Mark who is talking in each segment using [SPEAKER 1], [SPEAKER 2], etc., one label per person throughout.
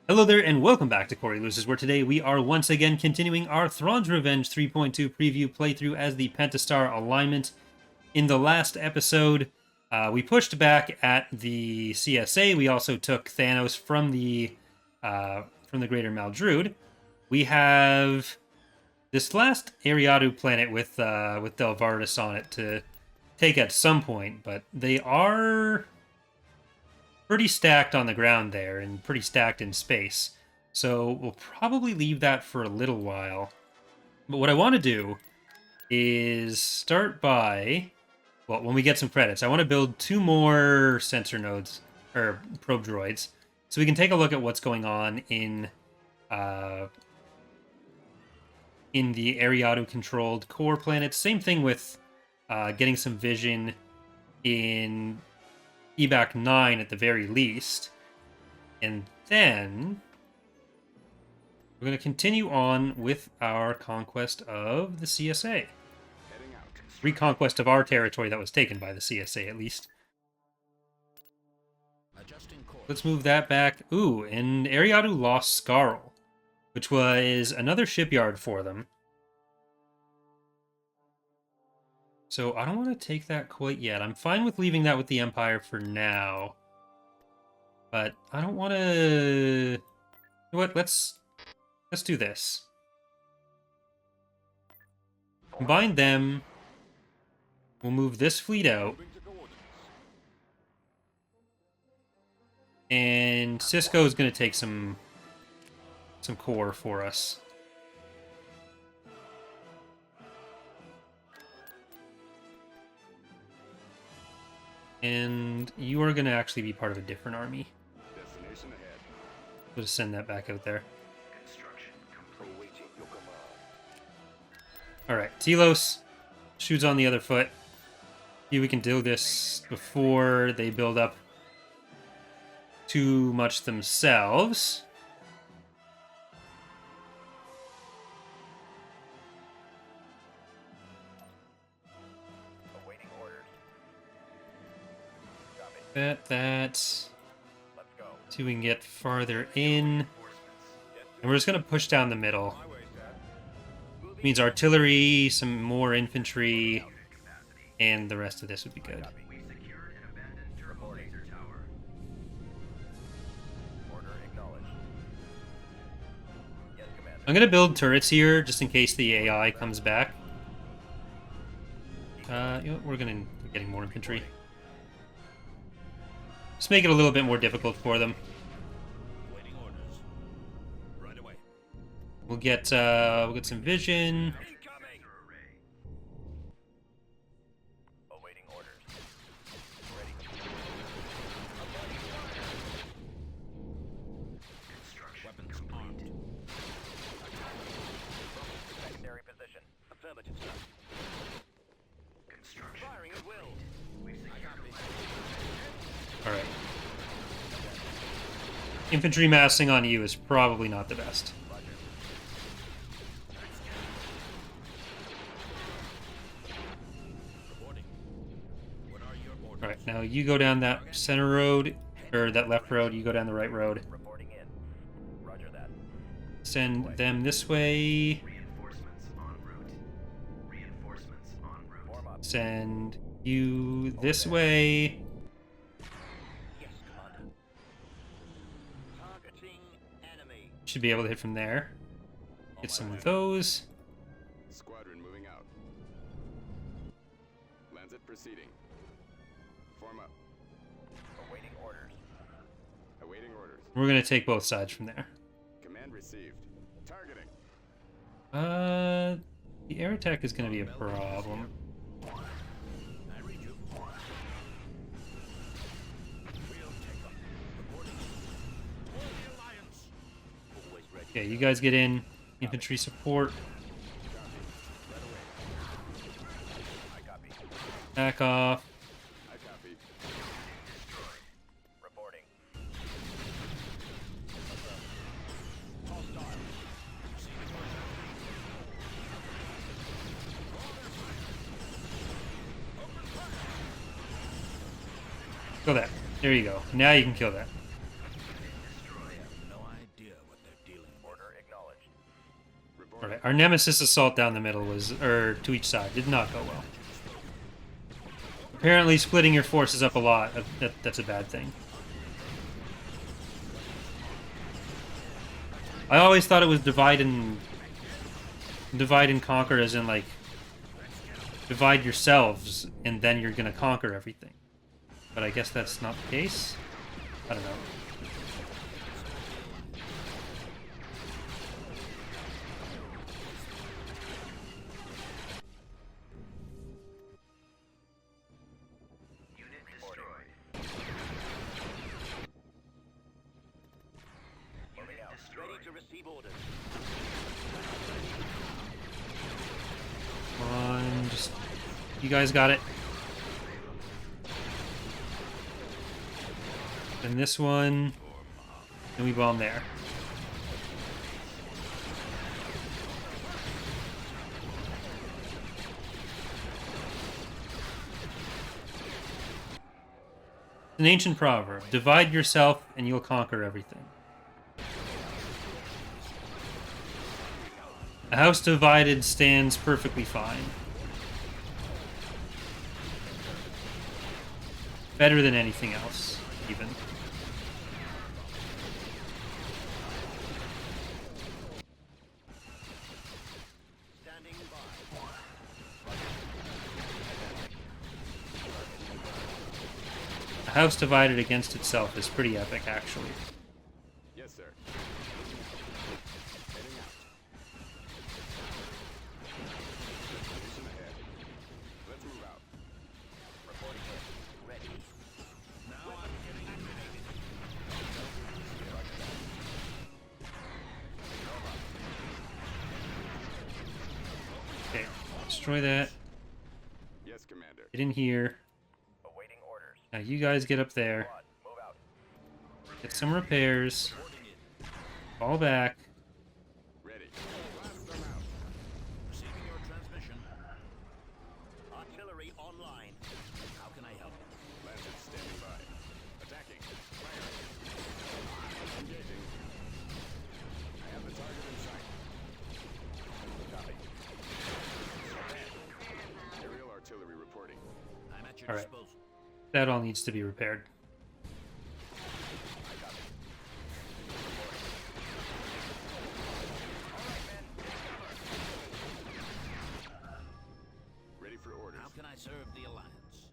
[SPEAKER 1] Hello there, and welcome back to Corey Loses, where today we are once again continuing our Thrawn's Revenge 3.2 preview playthrough as the Pentastar Alignment. In the last episode, we pushed back at the CSA. We also took Thanos from the Greater Maldruid. We have this last Ariadu planet with Delvardis on it to take at some point, but they are pretty stacked on the ground there and pretty stacked in space. So we'll probably leave that for a little while. But what I want to do is start by, well, when we get some credits, I want to build 2 more sensor nodes, or probe droids, so we can take a look at what's going on in the Ariadu-controlled core planets. Same thing with getting some vision in Ebaq 9 at the very least. And then we're going to continue on with our conquest of the CSA. Reconquest of our territory that was taken by the CSA, at least. Let's move that back. Ooh, and Ariadu lost Scarl, which was another shipyard for them. So I don't want to take that quite yet. I'm fine with leaving that with the Empire for now. But I don't want to... You know what? Let's do this. Combine them. We'll move this fleet out. And Cisco is going to take some core for us. And you are going to actually be part of a different army. We'll just send that back out there. Alright, Telos shoots on the other foot. See if we can do this before they build up too much themselves. That. See if we can get farther in. And we're just going to push down the middle. Means artillery, some more infantry, and the rest of this would be good. I'm going to build turrets here just in case the AI comes back. You know, we're going to getting more infantry. Just make it a little bit more difficult for them. We'll get some vision. Alright. Infantry massing on you is probably not the best. Alright, now you go down that center road, or that left road, you go down the right road. Send them this way. Send you this way. Should be able to hit from there. Get some of those.
[SPEAKER 2] Squadron moving out. Lancet proceeding. Form up. Awaiting orders. Awaiting orders.
[SPEAKER 1] We're gonna take both sides from there.
[SPEAKER 2] Command received. Targeting.
[SPEAKER 1] The air attack is gonna be a problem. Okay, you guys get in. Infantry support. Back off. Kill that. There you go. Now you can kill that. Alright, our Nemesis assault down the middle was, or to each side, did not go well. Apparently splitting your forces up a lot, that's a bad thing. I always thought it was divide and conquer, as in, like, divide yourselves, and then you're gonna conquer everything. But I guess that's not the case? I don't know. Come on, just... You guys got it. And this one... And we bomb there. It's an ancient proverb. Divide yourself and you'll conquer everything. A house divided stands perfectly fine. Better than anything else, even. A house divided against itself is pretty epic, actually.
[SPEAKER 2] Yes, sir. Heading out. Position ahead. Let's move out. Reporting in. Ready. Now I'm getting activated.
[SPEAKER 1] Okay, destroy that.
[SPEAKER 2] Yes, Commander.
[SPEAKER 1] Get in here.
[SPEAKER 2] Awaiting orders.
[SPEAKER 1] Now you guys get up there.
[SPEAKER 2] Move out.
[SPEAKER 1] Get some repairs. Fall back.
[SPEAKER 2] Ready. Blast them out.
[SPEAKER 3] Receiving your transmission. Artillery online. How can I help?
[SPEAKER 2] Lancet standing by. Attacking. Firing. Engaging. I have the target in sight. Copy. Aerial artillery reporting.
[SPEAKER 3] I'm at your
[SPEAKER 1] All right.
[SPEAKER 3] disposal.
[SPEAKER 1] That all needs to be repaired.
[SPEAKER 2] Ready for orders.
[SPEAKER 3] How can I serve the Alliance?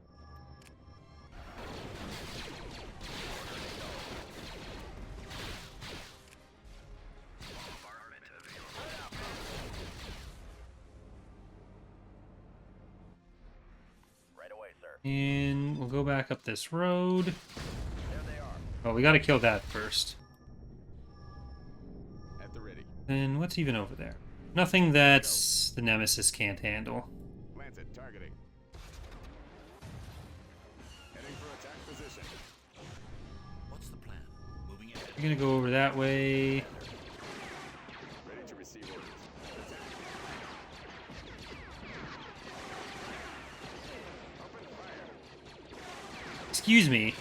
[SPEAKER 2] Right away, sir.
[SPEAKER 1] And we'll go back up this road.
[SPEAKER 2] There they are.
[SPEAKER 1] Well, we gotta kill that first.
[SPEAKER 2] At the ready.
[SPEAKER 1] And what's even over there? Nothing that the Nemesis can't handle.
[SPEAKER 2] Lancet targeting. Heading for attack position.
[SPEAKER 3] What's the plan? Moving ahead.
[SPEAKER 1] We're gonna go over that way.
[SPEAKER 2] Ready to receive orders. Attack. Open fire.
[SPEAKER 1] Excuse me.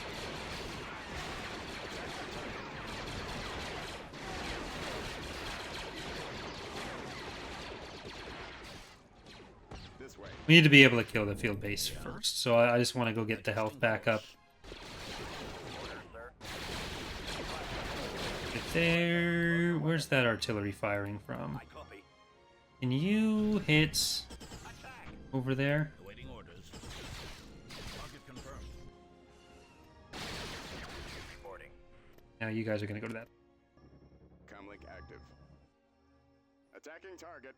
[SPEAKER 2] This way.
[SPEAKER 1] We need to be able to kill the field base first, so I just want to go get the health back up. Get there. Where's that artillery firing from?
[SPEAKER 3] I copy.
[SPEAKER 1] Can you hit
[SPEAKER 3] Attack.
[SPEAKER 1] over there?
[SPEAKER 3] Awaiting orders. Target confirmed. Reporting.
[SPEAKER 1] Now you guys are gonna go to that.
[SPEAKER 2] Comlink active. Attacking target.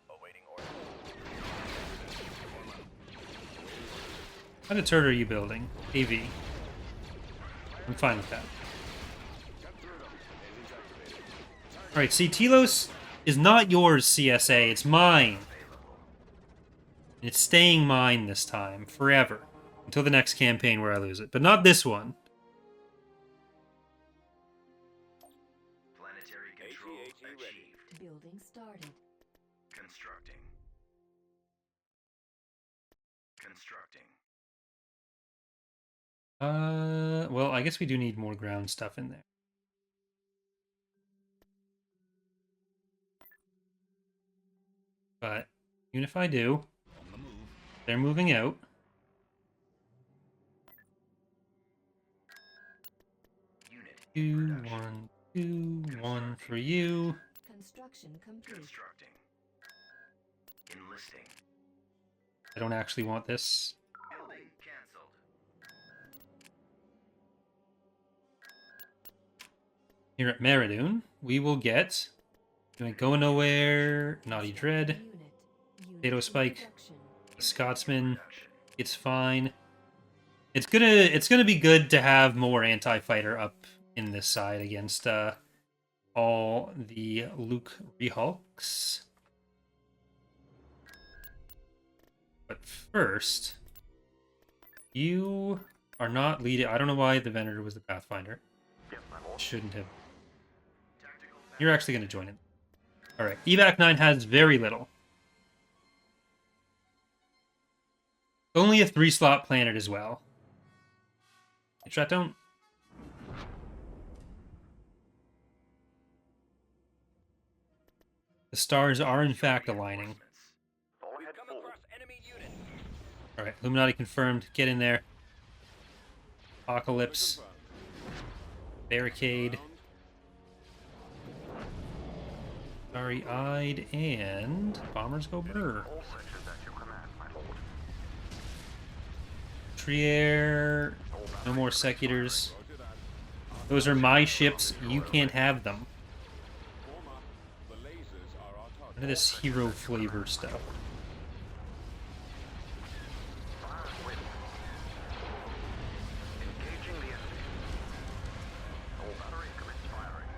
[SPEAKER 2] Awaiting orders.
[SPEAKER 1] What kind of turret are you building? AV. I'm fine with that.
[SPEAKER 2] Cut through them. Engines activated.
[SPEAKER 1] Alright, see, Telos is not yours, CSA. It's mine. And it's staying mine this time, forever. Until the next campaign where I lose it. But not this one.
[SPEAKER 4] Planetary control achieved.
[SPEAKER 5] Building started.
[SPEAKER 4] Constructing. Constructing.
[SPEAKER 1] Well, I guess we do need more ground stuff in there. But even if I do,
[SPEAKER 3] On the move.
[SPEAKER 1] they're moving out.
[SPEAKER 4] Unit
[SPEAKER 1] 2, 1, 2, 1 for you.
[SPEAKER 5] Construction complete.
[SPEAKER 4] constructing. Enlisting.
[SPEAKER 1] I don't actually want this.
[SPEAKER 4] Building cancelled.
[SPEAKER 1] Here at Meridoon, we will get... You ain't going nowhere. Naughty Dread.
[SPEAKER 5] Unit
[SPEAKER 1] Potato
[SPEAKER 5] in
[SPEAKER 1] Spike.
[SPEAKER 5] production.
[SPEAKER 1] The Scotsman.
[SPEAKER 4] Production.
[SPEAKER 1] It's fine. It's gonna be good to have more anti-fighter up in this side against all the Luke Rehulks. But first, you are not leading. I don't know why the Venator was the Pathfinder.
[SPEAKER 4] Yes, my lord.
[SPEAKER 1] Shouldn't have.
[SPEAKER 4] Tactical
[SPEAKER 1] You're actually going to join it. All right. Ebaq 9 has very little. Only a 3-slot planet as well. Shut down. The stars are in fact aligning.
[SPEAKER 4] Fall
[SPEAKER 3] We've
[SPEAKER 4] ahead
[SPEAKER 3] come
[SPEAKER 4] forward.
[SPEAKER 3] across enemy unit.
[SPEAKER 1] All right. Illuminati confirmed. Get in there. Apocalypse. Barricade. Starry-eyed, and bombers go brr.
[SPEAKER 4] All sections at your command, my lord.
[SPEAKER 1] Trier, no more Secutors. Those are my ships. You can't have them. None of this hero flavor stuff.
[SPEAKER 4] Engaging the enemy. All batteries commence firing.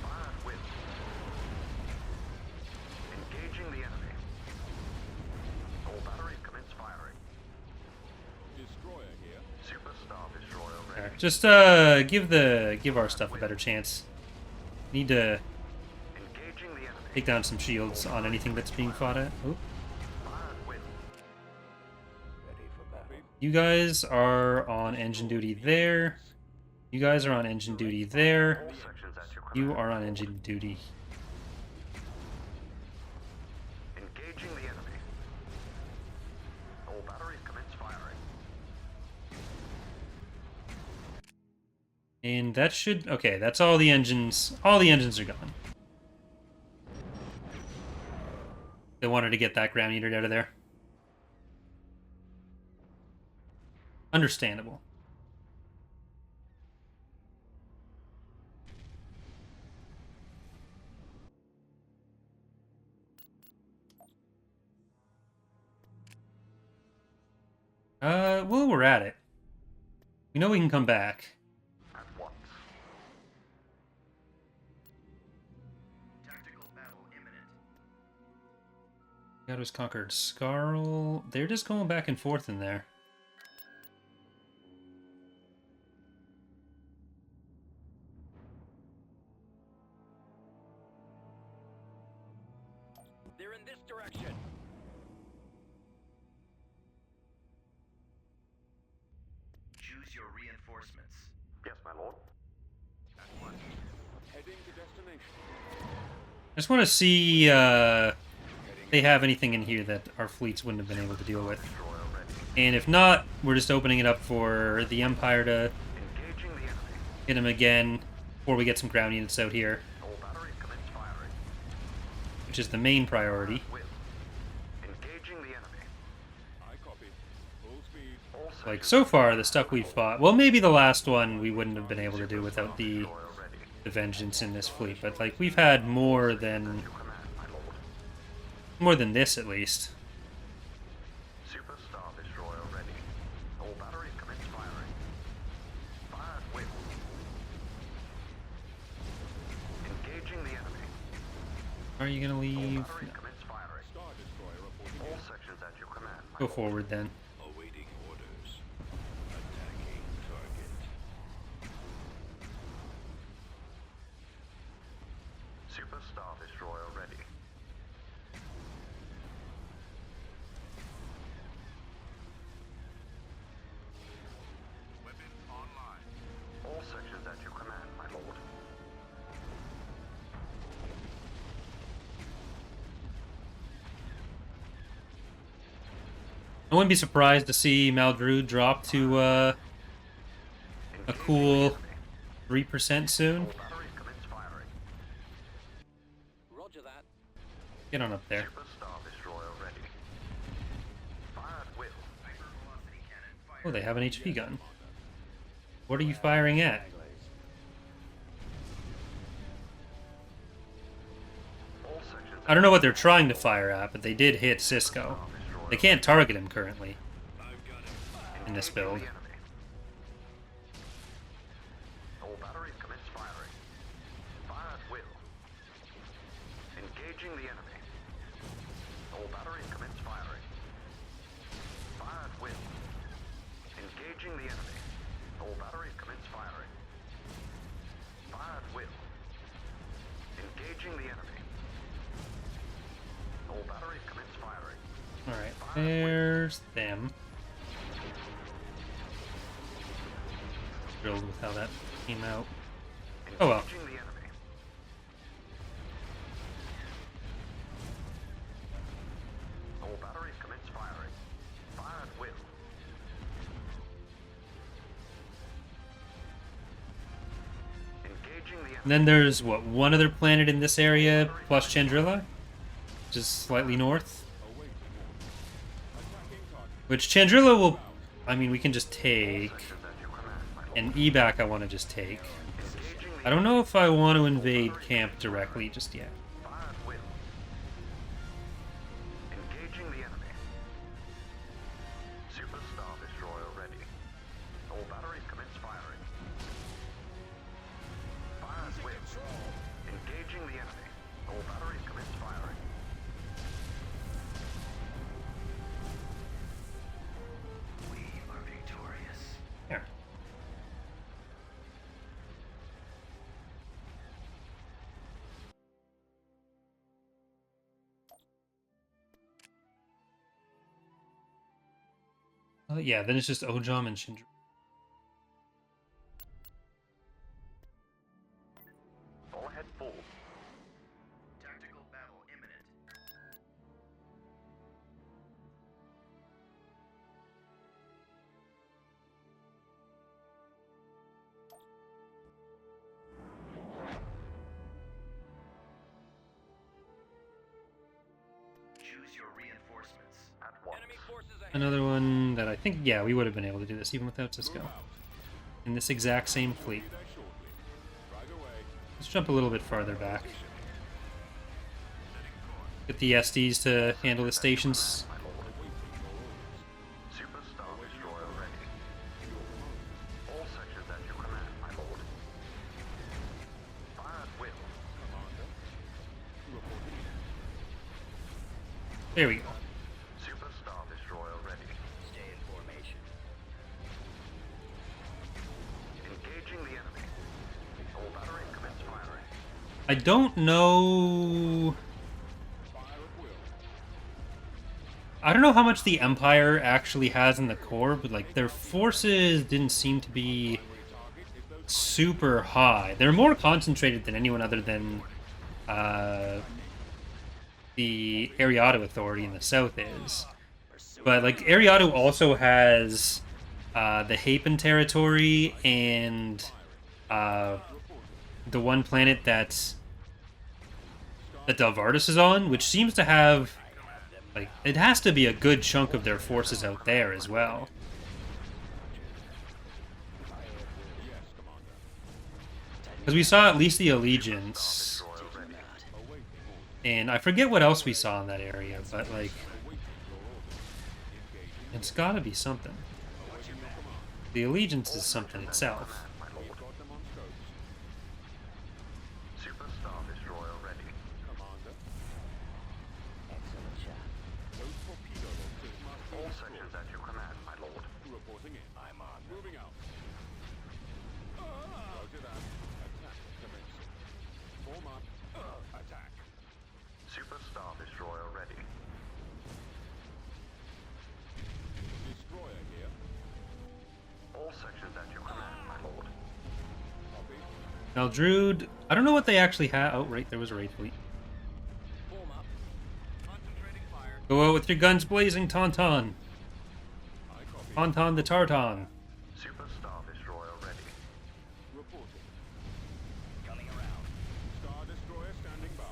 [SPEAKER 4] Fire at will. Engaging the enemy. All batteries commence firing.
[SPEAKER 2] Destroyer here.
[SPEAKER 4] Superstar destroyer ready.
[SPEAKER 1] Alright, just give our stuff a better chance. Need to
[SPEAKER 4] Engaging the enemy.
[SPEAKER 1] take down some shields on anything that's being fought at. Oop.
[SPEAKER 4] Fire at will.
[SPEAKER 3] Ready for battle.
[SPEAKER 1] You guys are on engine duty there. You guys are on engine duty there.
[SPEAKER 4] All sections at your command.
[SPEAKER 1] You are on engine duty.
[SPEAKER 4] Engaging the enemy. All batteries commence firing.
[SPEAKER 1] And that should... Okay, that's all the engines. All the engines are gone. They wanted to get that ground unit out of there. Understandable. Well, we're at it. We know we can come back.
[SPEAKER 4] At once. Tactical battle imminent.
[SPEAKER 1] Shadows conquered Scarl. They're just going back and forth in there.
[SPEAKER 3] They're in this direction.
[SPEAKER 4] Choose your reinforcements. Yes, my lord. At once.
[SPEAKER 2] Heading to destination.
[SPEAKER 1] I just want to see they have anything in here that our fleets wouldn't have been able to deal with.
[SPEAKER 4] Destroyer ready.
[SPEAKER 1] And if not, we're just opening it up for the Empire to
[SPEAKER 4] Engaging the enemy.
[SPEAKER 1] hit them again before we get some ground units out here,
[SPEAKER 4] All batteries commence firing.
[SPEAKER 1] which is the main priority.
[SPEAKER 4] Will. Engaging the enemy.
[SPEAKER 2] I copy. Full speed.
[SPEAKER 4] All
[SPEAKER 1] Like,
[SPEAKER 4] sections
[SPEAKER 1] so far, the stuff we've fought... Well, maybe the last one we wouldn't have been able to do without the
[SPEAKER 4] destroyer ready.
[SPEAKER 1] Vengeance in this fleet, but, like, we've had more than...
[SPEAKER 4] Your command, my lord.
[SPEAKER 1] More than this, at least.
[SPEAKER 4] Superstar destroyer ready. All batteries commence firing. Fire at will. Engaging the enemy.
[SPEAKER 1] Are you gonna
[SPEAKER 4] All
[SPEAKER 1] leave?
[SPEAKER 4] batteries commence firing.
[SPEAKER 2] Star destroyer reporting.
[SPEAKER 4] All sections at your command, my
[SPEAKER 1] Go
[SPEAKER 4] lord.
[SPEAKER 1] forward, then.
[SPEAKER 3] Awaiting orders. Attacking target.
[SPEAKER 4] Superstar destroyer ready. Weapon online. All sections at your command, my lord.
[SPEAKER 1] I wouldn't be surprised to see Maldrude drop to a cool 3% soon.
[SPEAKER 4] Batteries commence firing.
[SPEAKER 3] Roger that.
[SPEAKER 1] Get on up there.
[SPEAKER 4] Super Star Destroyer ready. Fire at will. Hypervelocity cannon fire.
[SPEAKER 1] Oh, they have an HP gun. What are you firing at?
[SPEAKER 4] All sections
[SPEAKER 1] I don't know what they're trying to fire at, but they did hit Cisco. They can't target him currently in this build.
[SPEAKER 4] the enemy. All batteries commence firing. Fire at will. Engaging the enemy. All batteries commence firing. Fire at will. Engaging the enemy. All batteries commence firing. Fire at will. Engaging the enemy. All batteries commence firing.
[SPEAKER 1] Alright, there's them. Thrilled with how that came out. Oh well.
[SPEAKER 4] Engaging the enemy. All batteries commence firing. Fire at will. Engaging the enemy.
[SPEAKER 1] And then there's, what, one other planet in this area, plus Chandrila? Just slightly north. Which Chandrila will... I mean, we can just take. And Ebaq I want to just take. I don't know if I want to invade camp directly just yet.
[SPEAKER 4] Fire at will. Engaging the enemy. Super Star Destroyer ready. All batteries commence firing. Fire at will. Engaging the enemy. All batteries commence firing. We are victorious.
[SPEAKER 1] Here. Yeah, then it's just Ojom and Chandrila.
[SPEAKER 4] All ahead full. Tactical battle imminent. Choose your reinforcements at once.
[SPEAKER 3] Enemy forces ahead.
[SPEAKER 1] Another one that I think, yeah, we would have been able to do this even without Cisco. In this exact same fleet. Let's jump a little bit farther back. Get the SDs to handle the stations.
[SPEAKER 4] Super Star Destroyer ready. All sections at your command, my lord. Fire at will.
[SPEAKER 1] There we go.
[SPEAKER 4] Super Star Destroyer ready.
[SPEAKER 3] Stay in formation.
[SPEAKER 4] Engaging the enemy. All batteries commence firing.
[SPEAKER 1] I don't know... I don't know how much the Empire actually has in the core, but like their forces didn't seem to be super high. They're more concentrated than anyone other than the Ariado Authority in the south is. But like Ariado also has the Hapen territory and the one planet that Delvardis is on, which seems to have, like, it has to be a good chunk of their forces out there as well. Because we saw at least the Allegiance, and I forget what else we saw in that area, but like, it's gotta be something. The Allegiance is something itself.
[SPEAKER 4] Super Star Destroyer ready.
[SPEAKER 3] Excellent shot.
[SPEAKER 4] All sections at your command, my lord.
[SPEAKER 3] I'm on.
[SPEAKER 2] Moving out. Roger that. Attack commencing. Form up. Attack.
[SPEAKER 4] Super Star Destroyer ready.
[SPEAKER 2] Destroyer here.
[SPEAKER 4] All sections at your command, my lord.
[SPEAKER 2] Copy.
[SPEAKER 1] Now, Druid, I don't know what they actually have. Oh, right, there was a raid fleet.
[SPEAKER 3] Form up. Concentrating fire.
[SPEAKER 1] Go out with your guns blazing, Tauntaun. Tauntaun the Tarton.
[SPEAKER 4] Super Star Destroyer ready.
[SPEAKER 2] Reporting.
[SPEAKER 3] Coming around.
[SPEAKER 2] Star Destroyer standing by.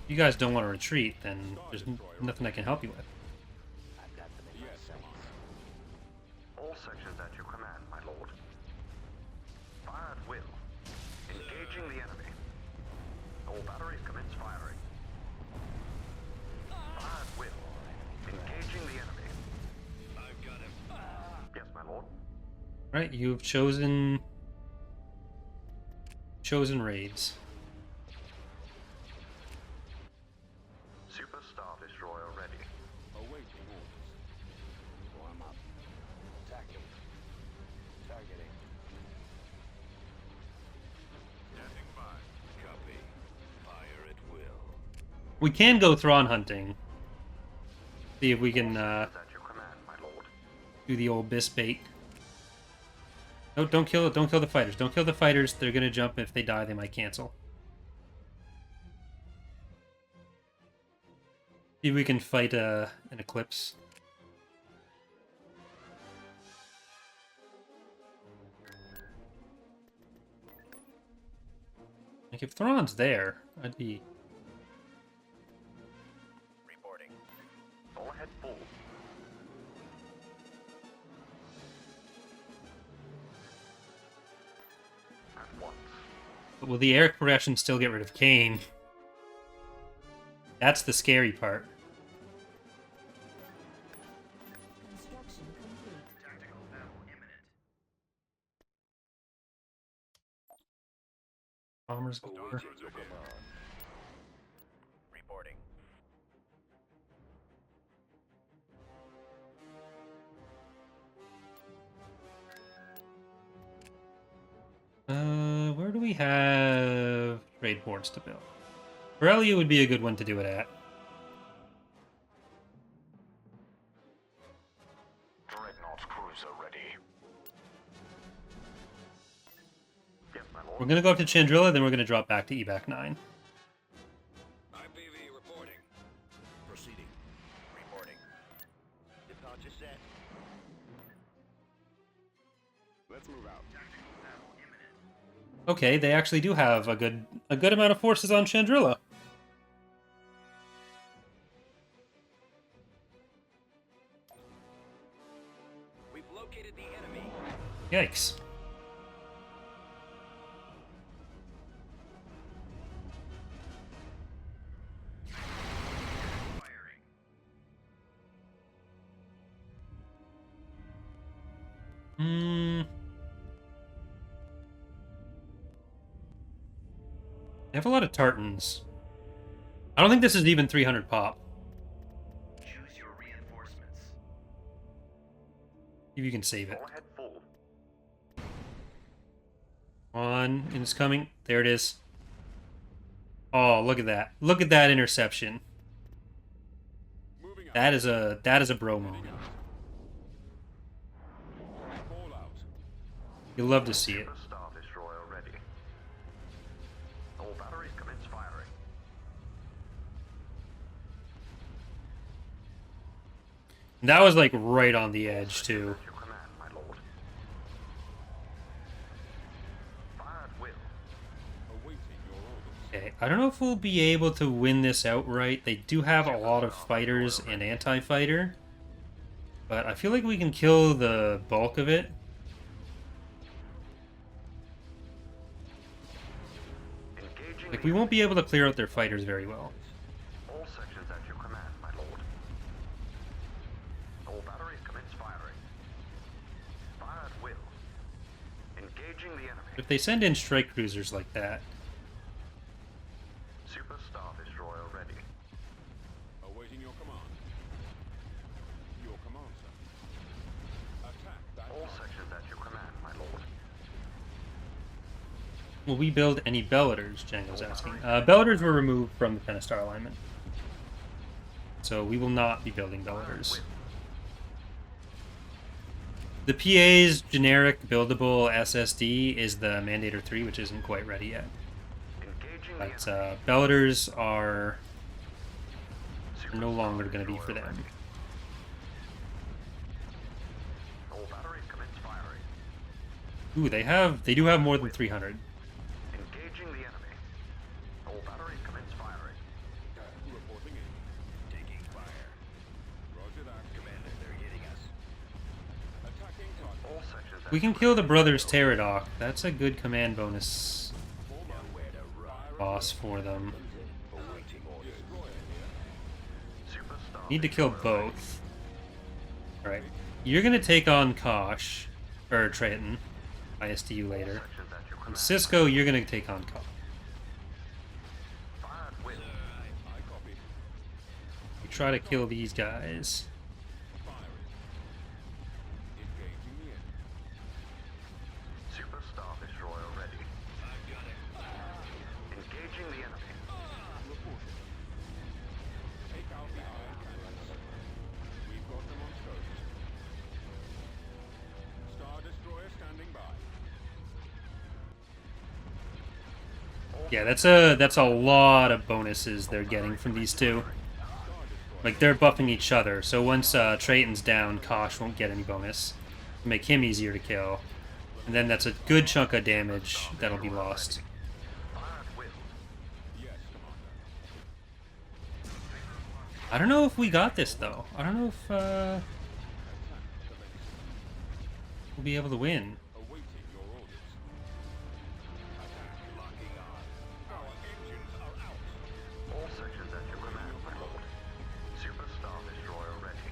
[SPEAKER 1] If you guys don't want to retreat, then there's nothing I can help you with.
[SPEAKER 3] I've got them in my
[SPEAKER 2] Yes,
[SPEAKER 3] sights.
[SPEAKER 4] All sections at your command, my lord. Fire at will. Engaging the enemy. All batteries commence firing. Fire at will. Engaging the enemy.
[SPEAKER 3] I've got him.
[SPEAKER 4] Yes, my lord.
[SPEAKER 1] Right, you've chosen raids.
[SPEAKER 4] Super Star Destroyer ready.
[SPEAKER 2] Awaiting orders.
[SPEAKER 3] Warm up. Attacking. Targeting.
[SPEAKER 2] Standing by.
[SPEAKER 3] Copy. Fire at will.
[SPEAKER 1] We can go Thrawn hunting. See if we can
[SPEAKER 4] At your command, my lord.
[SPEAKER 1] do the old bis bait. No, don't kill the fighters. Don't kill the fighters. They're gonna jump. If they die, they might cancel. See if we can fight an eclipse. Like if Thrawn's there, I'd be.
[SPEAKER 3] Reporting.
[SPEAKER 4] All ahead full. At once.
[SPEAKER 1] But will the air progression still get rid of Kane? That's the scary part.
[SPEAKER 5] Construction complete.
[SPEAKER 4] Tactical battle imminent.
[SPEAKER 1] Bombers galore.
[SPEAKER 3] Awaiting your command. Reporting.
[SPEAKER 1] Where do we have trade ports to build? Borrelia would be a good one to do it at.
[SPEAKER 4] Dreadnought cruiser ready. Yes, my lord.
[SPEAKER 1] We're gonna go up to Chandrila, then we're gonna drop back to Ebaq 9.
[SPEAKER 3] IPV reporting. Proceeding. Reporting. Departure set.
[SPEAKER 2] Let's move out.
[SPEAKER 1] Okay, they actually do have a good amount of forces on Chandrila.
[SPEAKER 3] We've located the enemy.
[SPEAKER 1] Yikes. Hmm. They have a lot of tartans. I don't think this is even 300 pop.
[SPEAKER 4] Choose your reinforcements.
[SPEAKER 1] If you can save it.
[SPEAKER 4] All ahead full.
[SPEAKER 1] On, and it's coming. There it is. Oh, look at that. Look at that interception.
[SPEAKER 2] Moving out.
[SPEAKER 1] That is a bro moment.
[SPEAKER 2] Fall out.
[SPEAKER 1] You'll love to see it.
[SPEAKER 4] Super Star Destroyer ready. All batteries commence firing.
[SPEAKER 1] That was like right on the edge too.
[SPEAKER 4] At your command, my lord. Fire at will.
[SPEAKER 2] Awaiting your orders.
[SPEAKER 1] Okay, I don't know if we'll be able to win this outright. They do have a lot of fighters and anti-fighter, but I feel like we can kill the bulk of it.
[SPEAKER 4] Engaging
[SPEAKER 1] Like
[SPEAKER 4] the
[SPEAKER 1] we won't be able to clear out their fighters very well.
[SPEAKER 4] all sections at your command, my lord. All batteries commence firing. Fire at will. Engaging the enemy.
[SPEAKER 1] If they send in strike cruisers like that,
[SPEAKER 4] Super Star Destroyer ready.
[SPEAKER 2] Awaiting your command. Your command, sir. Attack that
[SPEAKER 4] All
[SPEAKER 2] target.
[SPEAKER 4] sections at your command, my lord.
[SPEAKER 1] will we build any Bellators? Django's asking. Bellators were removed from the Pentastar Alignment, so we will not be building Bellators. The PA's generic buildable SSD is the Mandator 3, which isn't quite ready yet.
[SPEAKER 4] Engaging
[SPEAKER 1] But
[SPEAKER 4] the enemy.
[SPEAKER 1] Bellators are
[SPEAKER 4] Super
[SPEAKER 1] no
[SPEAKER 4] Star
[SPEAKER 1] longer going to be for
[SPEAKER 4] Destroyer
[SPEAKER 1] them.
[SPEAKER 4] ready.
[SPEAKER 1] Ooh, they do have more than 300.
[SPEAKER 4] Engaging the enemy. All batteries commence firing.
[SPEAKER 2] Reporting in.
[SPEAKER 3] Taking fire.
[SPEAKER 2] Roger that.
[SPEAKER 3] Commander, they're hitting us.
[SPEAKER 2] Attacking target.
[SPEAKER 4] All sections.
[SPEAKER 1] We can kill the brothers Pterodok. That's a good command bonus
[SPEAKER 3] Nowhere to run.
[SPEAKER 1] boss for them.
[SPEAKER 3] Awaiting orders.
[SPEAKER 4] Superstar.
[SPEAKER 1] Need to kill both. Alright. You're gonna take on Kosh. Or Triton. ISTU later.
[SPEAKER 4] Sections at your
[SPEAKER 1] And
[SPEAKER 4] command.
[SPEAKER 1] Cisco, you're gonna take on Kosh.
[SPEAKER 4] Fired with.
[SPEAKER 2] I copy.
[SPEAKER 1] You try to kill these guys.
[SPEAKER 2] Firing. Engaging the enemy.
[SPEAKER 4] Superstar destroyer ready.
[SPEAKER 3] I've got it.
[SPEAKER 4] Engaging the enemy.
[SPEAKER 2] Reporting. Take out the iron cannons. We've got them on scope. Star destroyer standing by.
[SPEAKER 1] Yeah, that's a lot of bonuses they're getting from these two. Like, they're buffing each other, so once Triton's down, Kosh won't get any bonus. Make him easier to kill. And then that's a good chunk of damage that'll be lost.
[SPEAKER 4] Fired with.
[SPEAKER 2] Yes, Commander.
[SPEAKER 1] I don't know if we got this, though. I don't know if we'll be able to win.
[SPEAKER 2] Awaiting your orders. Attack.
[SPEAKER 3] Locking on. Our engines are out.
[SPEAKER 4] All sections at your command, my lord. Superstar destroyer ready.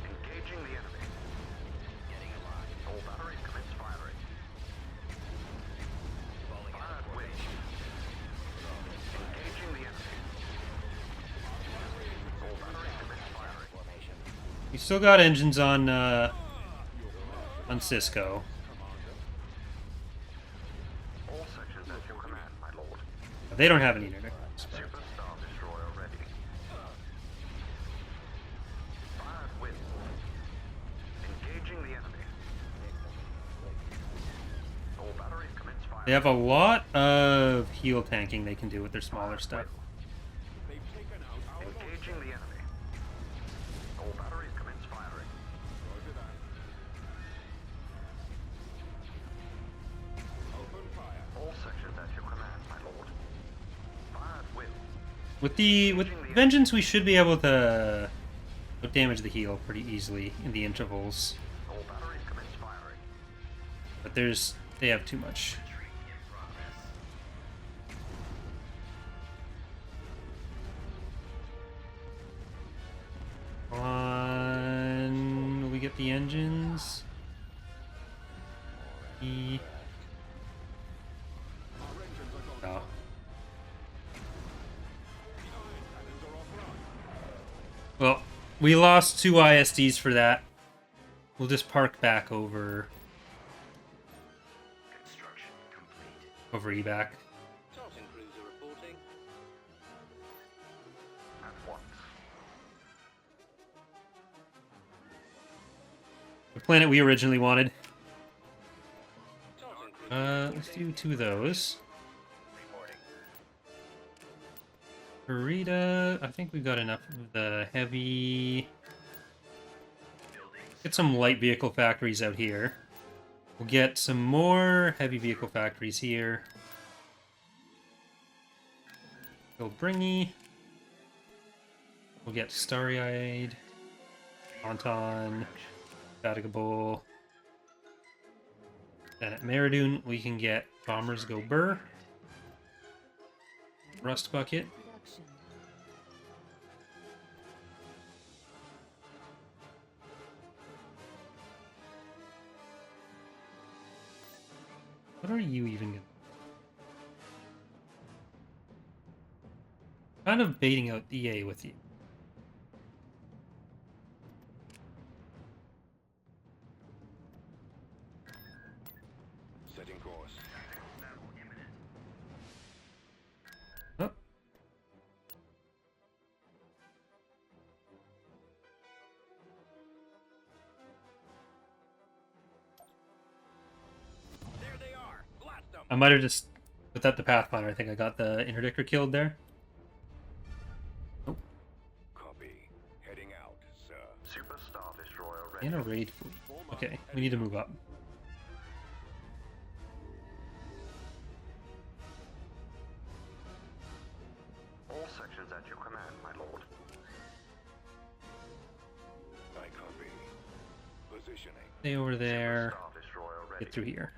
[SPEAKER 4] Engaging the enemy.
[SPEAKER 3] Getting a lock.
[SPEAKER 4] All batteries commence firing.
[SPEAKER 3] Falling out
[SPEAKER 4] Fired
[SPEAKER 3] of
[SPEAKER 4] with.
[SPEAKER 3] formation.
[SPEAKER 4] Engaging the enemy. All batteries commence firing.
[SPEAKER 3] Formation.
[SPEAKER 1] We still got engines on Cisco.
[SPEAKER 4] All sections at your command, my lord.
[SPEAKER 1] They don't have any internet.
[SPEAKER 4] Superstar destroyer ready. Fired with. Engaging the enemy. All batteries commence firing.
[SPEAKER 1] They have a lot of heal tanking they can do with their smaller stuff.
[SPEAKER 2] They've taken out our
[SPEAKER 4] Engaging the enemy. All batteries commence firing.
[SPEAKER 2] Roger that. Open fire.
[SPEAKER 4] All sections at your command, my lord. Fired with.
[SPEAKER 1] With Vengeance, we should be able to damage the heal pretty easily in the intervals.
[SPEAKER 4] All batteries commence firing.
[SPEAKER 1] But they have too much. Will we get the engines?
[SPEAKER 2] Our engines are going.
[SPEAKER 1] No.
[SPEAKER 2] The iron cannons are offline.
[SPEAKER 1] Well, we lost 2 ISDs for that. We'll just park back over
[SPEAKER 3] Construction complete.
[SPEAKER 1] Ebaq.
[SPEAKER 3] Tartan cruiser reporting.
[SPEAKER 4] At once.
[SPEAKER 1] The planet we originally wanted.
[SPEAKER 3] Tartan cruiser
[SPEAKER 1] Let's do 2 of those.
[SPEAKER 3] reporting.
[SPEAKER 1] Burrito, I think we've got enough of the heavy. Get some light vehicle factories out here. We'll get some more heavy vehicle factories here. Build Bringy. We'll get Starry-Eyed, Tauntaun, Fatigable. Then at Meridoon, we can get Bombers Go Burr, Rust Bucket.
[SPEAKER 5] Production.
[SPEAKER 1] What are you even gonna... Kind of baiting out EA with you.
[SPEAKER 2] Setting course.
[SPEAKER 1] Oh.
[SPEAKER 3] There they are. Blast them.
[SPEAKER 1] I might have just... Without the Pathfinder, I think I got the Interdictor killed there.
[SPEAKER 2] Copy. Heading out, sir.
[SPEAKER 4] Superstar destroyer ready.
[SPEAKER 1] And a raid fleet. Okay, we need to move up.
[SPEAKER 4] ready.
[SPEAKER 1] get through here.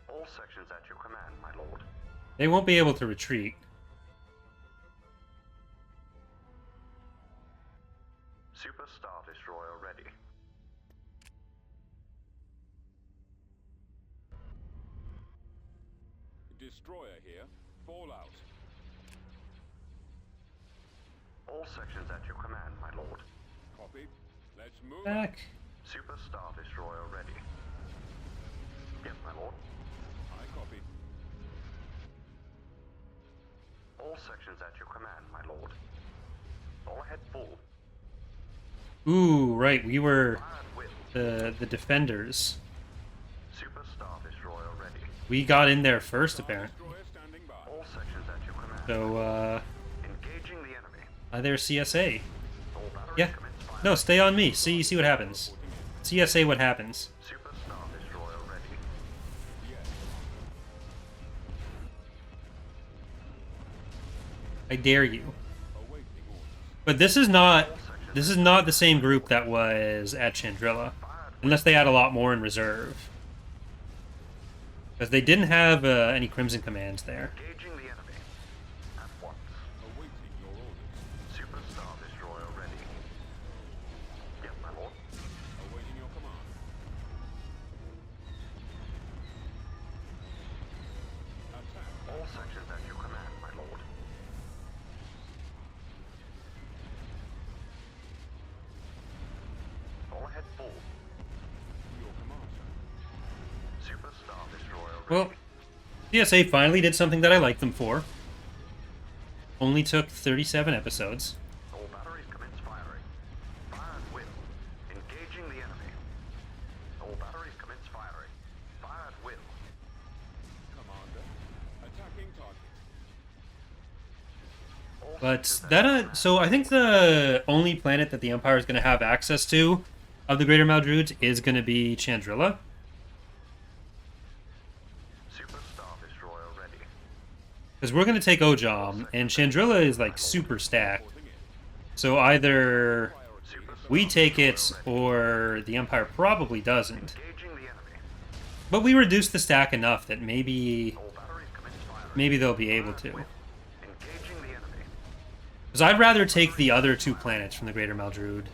[SPEAKER 4] All sections at your command, my lord.
[SPEAKER 1] They won't be able to retreat.
[SPEAKER 4] Super Star Destroyer ready.
[SPEAKER 2] Destroyer here. Fall out.
[SPEAKER 4] All sections at your command, my lord.
[SPEAKER 2] Copy. Let's move.
[SPEAKER 1] Back.
[SPEAKER 4] Super Star Destroyer ready. Yes, my lord.
[SPEAKER 2] I copy.
[SPEAKER 4] All sections at your command, my lord. All ahead full.
[SPEAKER 1] Ooh, right. We were
[SPEAKER 4] Fired with.
[SPEAKER 1] the defenders.
[SPEAKER 4] Super Star Destroyer ready.
[SPEAKER 1] We got in there first, apparently.
[SPEAKER 2] Destroyer standing by.
[SPEAKER 4] All sections at your command.
[SPEAKER 1] So,
[SPEAKER 4] Engaging the enemy.
[SPEAKER 1] there's CSA.
[SPEAKER 4] All batteries
[SPEAKER 1] Yeah.
[SPEAKER 4] commence fire.
[SPEAKER 1] No, stay on me. See what happens. CSA what happens.
[SPEAKER 4] Super Star Destroyer ready.
[SPEAKER 2] Yes.
[SPEAKER 1] I dare you.
[SPEAKER 2] Awaiting orders.
[SPEAKER 1] But this is not the same group that was at Chandrila. Unless they had a lot more in reserve. Because they didn't have any Crimson commands there.
[SPEAKER 4] Engaging the enemy. At once.
[SPEAKER 2] Awaiting your orders.
[SPEAKER 4] Super Star Destroyer ready. Yes, my lord.
[SPEAKER 2] Awaiting your command. Attack.
[SPEAKER 4] All sections at your command, my lord. All ahead full.
[SPEAKER 2] Your command, sir.
[SPEAKER 4] Super Star Destroyer ready.
[SPEAKER 1] Well, CSA finally did something that I liked them for. Only took 37 episodes.
[SPEAKER 4] All batteries commence firing. Fire at will. Engaging the enemy. All batteries commence firing. Fire at will.
[SPEAKER 2] Commander. Attacking target.
[SPEAKER 4] All
[SPEAKER 1] But
[SPEAKER 4] sections at
[SPEAKER 1] that,
[SPEAKER 4] your command.
[SPEAKER 1] so I think the only planet that the Empire is going to have access to of the Greater Maldruids is going to be Chandrila.
[SPEAKER 4] Super Star Destroyer ready.
[SPEAKER 1] Because we're going to take Ojom, and Chandrila is like super stacked.
[SPEAKER 2] Reporting in.
[SPEAKER 1] So either
[SPEAKER 4] Super Star
[SPEAKER 1] we take it,
[SPEAKER 4] Destroyer ready.
[SPEAKER 1] or the Empire probably doesn't.
[SPEAKER 4] Engaging the enemy.
[SPEAKER 1] But we reduced the stack enough that maybe
[SPEAKER 4] All batteries commence firing.
[SPEAKER 1] they'll be able
[SPEAKER 4] Fire
[SPEAKER 1] to.
[SPEAKER 4] at will. Engaging the enemy.
[SPEAKER 1] Because I'd rather take the other two planets from the Greater Maldruid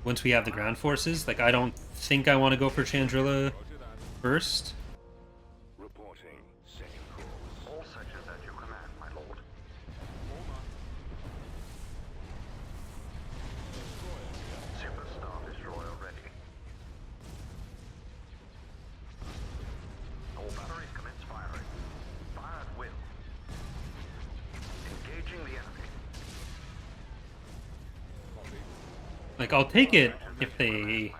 [SPEAKER 1] once we have the ground forces. Like, I don't think I want to go for Chandrila
[SPEAKER 2] Roger that.
[SPEAKER 1] first.
[SPEAKER 2] Reporting. Setting course.
[SPEAKER 4] All sections at your command, my lord.
[SPEAKER 2] Form up. Destroyer.
[SPEAKER 4] Super Star Destroyer ready. All batteries commence firing. Fire at will. Engaging the enemy.
[SPEAKER 2] Copy.
[SPEAKER 1] Like, I'll take it if
[SPEAKER 4] My
[SPEAKER 1] they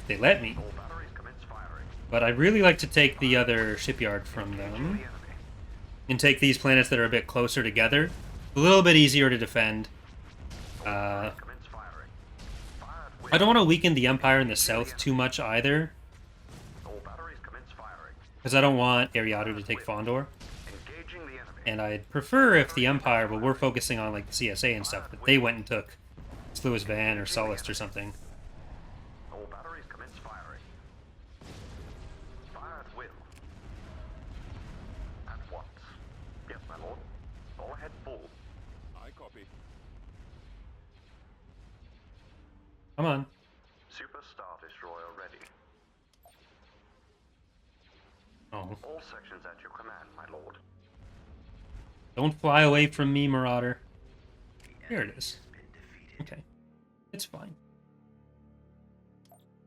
[SPEAKER 4] lord.
[SPEAKER 1] let me.
[SPEAKER 4] All batteries commence firing.
[SPEAKER 1] But I'd really like to take the other shipyard from
[SPEAKER 4] Engaging
[SPEAKER 1] them
[SPEAKER 4] the enemy.
[SPEAKER 1] and take these planets that are a bit closer together. A little bit easier to defend.
[SPEAKER 4] Commence firing. Fire at will.
[SPEAKER 1] I don't want to weaken the Empire in the south too much either,
[SPEAKER 4] All batteries commence firing.
[SPEAKER 1] because I don't want Ariadu to take Fondor.
[SPEAKER 4] Engaging the enemy.
[SPEAKER 1] And I'd prefer if the Empire, but we're focusing on like the CSA and stuff, that they went and took Sluis Van or Solist or something.
[SPEAKER 4] All batteries commence firing. Fire at will. At once. Yes, my lord. All ahead full.
[SPEAKER 2] I copy.
[SPEAKER 1] Come on.
[SPEAKER 4] Super Star Destroyer ready.
[SPEAKER 1] Oh,
[SPEAKER 4] All sections at your command, my lord.
[SPEAKER 1] don't fly away from me, Marauder. Here it is. Okay. It's fine.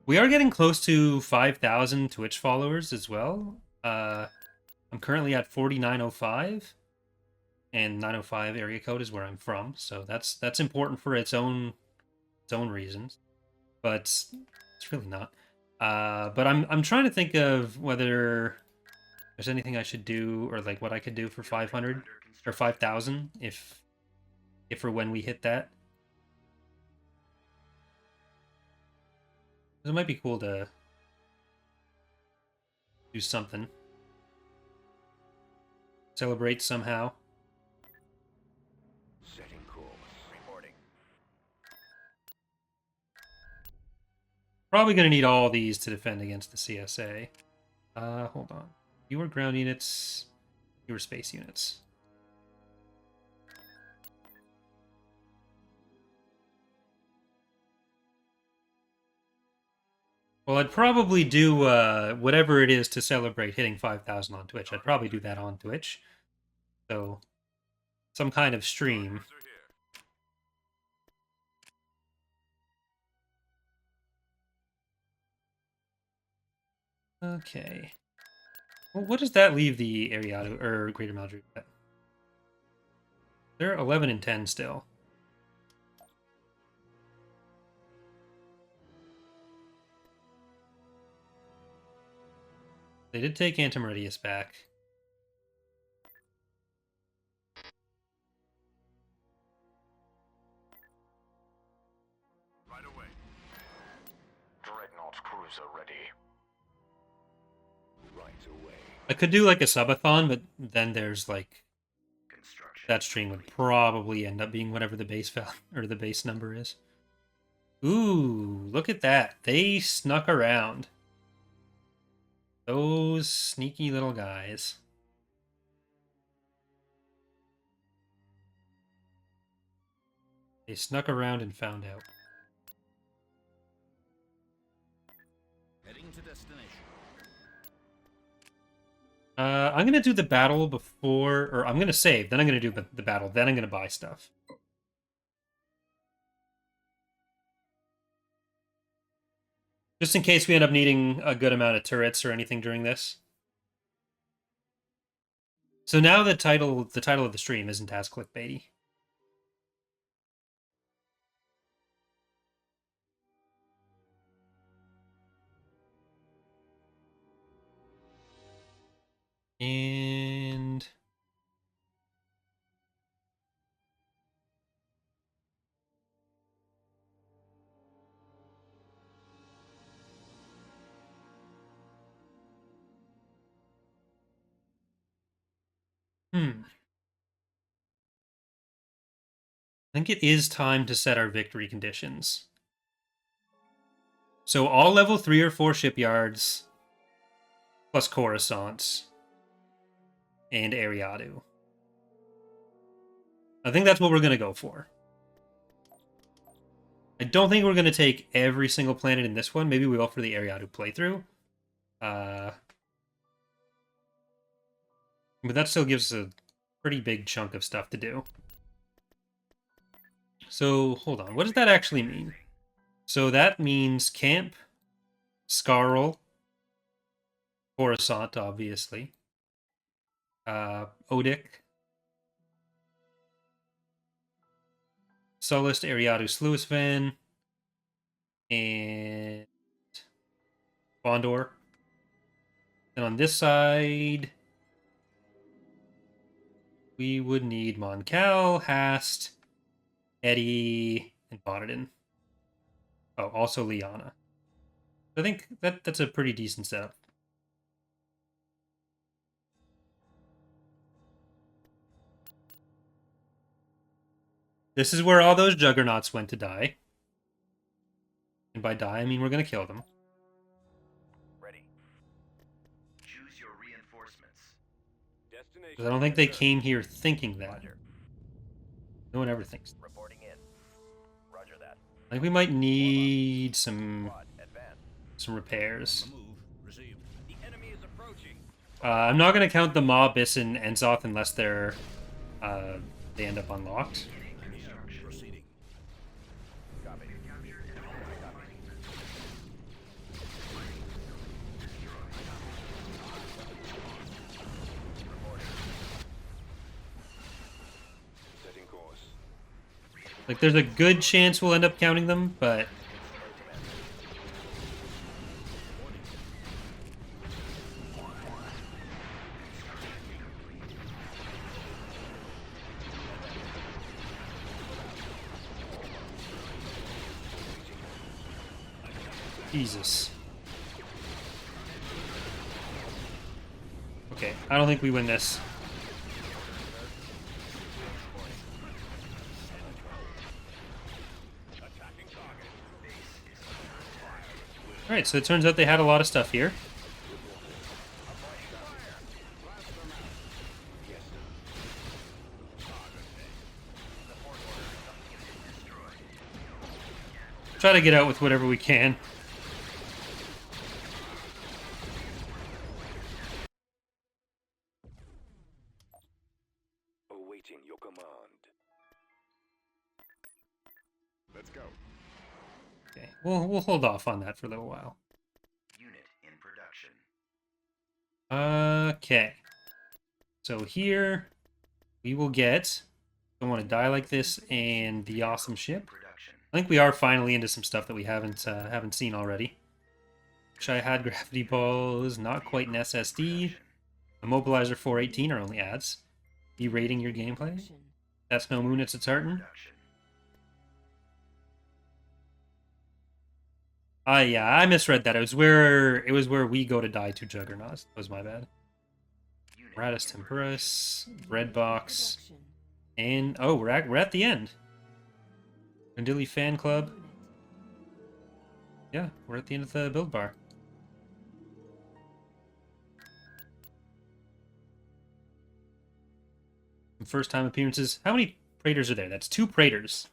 [SPEAKER 1] We are getting close to 5,000 Twitch followers as well. I'm currently at 4,905, and 905 area code is where I'm from, so that's important for its own reasons. But it's really not. But I'm trying to think of whether there's anything I should do, or like what I could do for 500 or 5,000 if or when we hit that. It might be cool to do something. Celebrate somehow.
[SPEAKER 2] Setting course. Reporting.
[SPEAKER 1] Probably going to need all these to defend against the CSA. Hold on. Fewer ground units, fewer space units. Well, I'd probably do whatever it is to celebrate hitting 5,000 on Twitch. I'd probably do that on Twitch. So, some kind of stream. Okay. Well, what does that leave the Ariado or Greater Maldry at? They're 11 and 10 still. They did take Antimeridius back.
[SPEAKER 2] Right away.
[SPEAKER 4] Dreadnought cruiser ready.
[SPEAKER 2] Right away.
[SPEAKER 1] I could do like a subathon, but then there's like
[SPEAKER 4] Construction.
[SPEAKER 1] that stream would probably end up being whatever the base value or the base number is. Ooh, look at that. They snuck around. Those sneaky little guys. They snuck around and found out.
[SPEAKER 3] Heading to destination.
[SPEAKER 1] I'm going to do the battle before, or I'm going to save, then I'm going to do the battle, then I'm going to buy stuff. Just in case we end up needing a good amount of turrets or anything during this. So now the title of the stream isn't as clickbaity. And I think it is time to set our victory conditions. So all level 3 or 4 shipyards, plus Coruscant, and Ariadu. I think that's what we're going to go for. I don't think we're going to take every single planet in this one. Maybe we will for the Ariadu playthrough. But that still gives us a pretty big chunk of stuff to do. So, hold on. What does that actually mean? So that means Camp, Scarl, Coruscant, obviously. Odic. Sullust, Ariadu, Sluisvan. And Bondor. And on this side, we would need Moncal, Hast, Etti, and Bonadin. Oh, also Liana. I think that's a pretty decent setup. This is where all those juggernauts went to die. And by die, I mean we're going to kill them.
[SPEAKER 4] Ready. Choose your reinforcements.
[SPEAKER 2] Destination.
[SPEAKER 1] Because I don't think they came here thinking that.
[SPEAKER 4] Roger.
[SPEAKER 1] No one ever thinks.
[SPEAKER 4] Reporting in. Roger that.
[SPEAKER 1] I think we might need some
[SPEAKER 4] Squad, advance.
[SPEAKER 1] repairs.
[SPEAKER 3] Move. Received. The enemy is approaching.
[SPEAKER 1] I'm not going to count the Maw, Biss, and Enzoth unless they're they end up unlocked.
[SPEAKER 3] Proceeding.
[SPEAKER 4] Copy.
[SPEAKER 2] Setting course.
[SPEAKER 1] Like, there's a good chance we'll end up counting them, but Jesus. Okay, I don't think we win this.
[SPEAKER 2] Attacking target.
[SPEAKER 1] Alright, so it turns out they had a lot of stuff here. Try to get out with whatever we can.
[SPEAKER 2] Awaiting your command. Let's go.
[SPEAKER 1] Okay, we'll hold off on that for a little while.
[SPEAKER 3] Unit in production.
[SPEAKER 1] Okay. So here we will get Don't Want to Die Like This and the Awesome Ship.
[SPEAKER 3] Production.
[SPEAKER 1] I think we are finally into some stuff that we haven't seen already. Wish I had gravity balls, not quite an SSD. Immobilizer 418 are only ads. Derating your gameplay.
[SPEAKER 5] Production.
[SPEAKER 1] That's no moon, it's a tartan.
[SPEAKER 3] Production.
[SPEAKER 1] Yeah, I misread that. It was where we go to die to Juggernauts. That was my bad.
[SPEAKER 3] Unit
[SPEAKER 1] Ratus
[SPEAKER 3] in
[SPEAKER 1] Temporis, Red Box,
[SPEAKER 5] Production.
[SPEAKER 1] and oh, we're at the end. Gandili Fan Club.
[SPEAKER 5] Unit.
[SPEAKER 1] Yeah, we're at the end of the build bar. First time appearances. How many Praetors are there? That's 2 Praetors.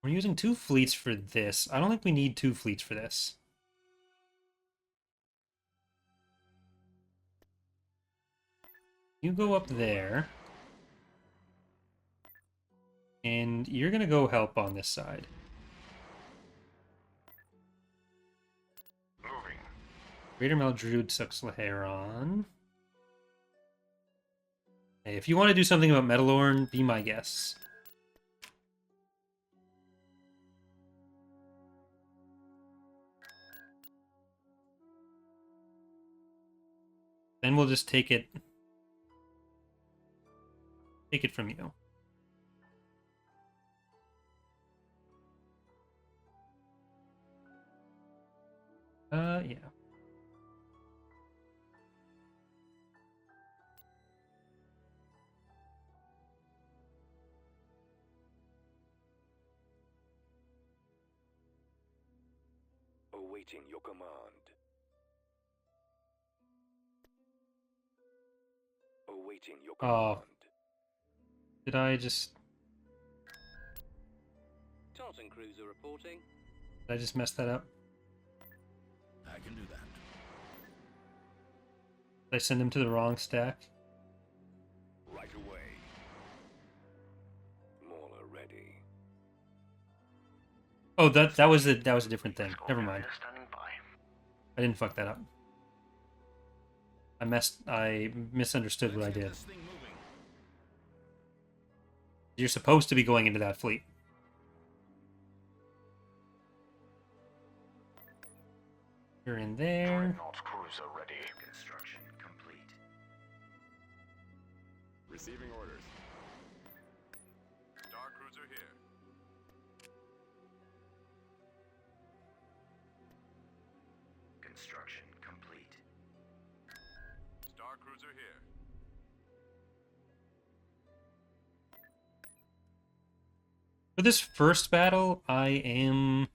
[SPEAKER 1] We're using 2 fleets for this. I don't think we need 2 fleets for this. You go up there. And you're gonna go help on this side.
[SPEAKER 2] Moving.
[SPEAKER 1] Greater Meldrude Suxlaheron. Hey, if you want to do something about Metalorn, be my guest. Then we'll just take it from you. Yeah.
[SPEAKER 2] Awaiting your command. Awaiting your
[SPEAKER 1] Oh.
[SPEAKER 2] command.
[SPEAKER 1] Did I just
[SPEAKER 3] Tartan cruiser reporting.
[SPEAKER 1] mess that up?
[SPEAKER 3] I can do that.
[SPEAKER 1] Did I send him to the wrong stack?
[SPEAKER 2] Right away. Mauler ready.
[SPEAKER 1] Oh, that was a different thing. Never mind.
[SPEAKER 4] Standing by.
[SPEAKER 1] I didn't fuck that up. I misunderstood what I
[SPEAKER 3] Let's get
[SPEAKER 1] did.
[SPEAKER 3] this thing moving.
[SPEAKER 1] You're supposed to be going into that fleet. You're in there.
[SPEAKER 4] Dreadnought cruiser ready.
[SPEAKER 3] Construction complete.
[SPEAKER 2] Receiving orders. Star cruiser here.
[SPEAKER 3] Construction complete.
[SPEAKER 2] Star cruiser here.
[SPEAKER 1] For this first battle, I am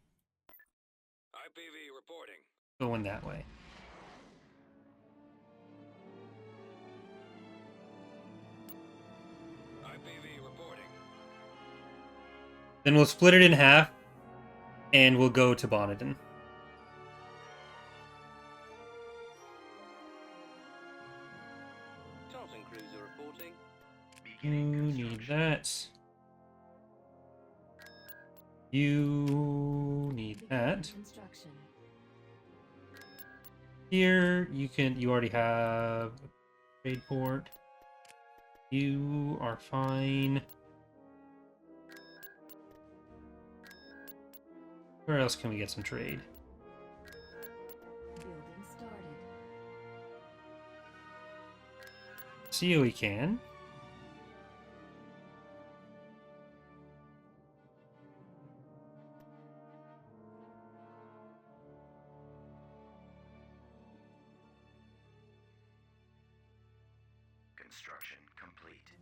[SPEAKER 2] IPV reporting.
[SPEAKER 1] going that way.
[SPEAKER 2] IPV reporting.
[SPEAKER 1] Then we'll split it in half, and we'll go to Bonadin.
[SPEAKER 3] Tartan cruiser reporting.
[SPEAKER 1] You need that. You need that.
[SPEAKER 5] Construction.
[SPEAKER 1] Here, you already have a trade port. You are fine. Where else can we get some trade?
[SPEAKER 5] Building started.
[SPEAKER 1] See how we can.
[SPEAKER 3] Construction complete.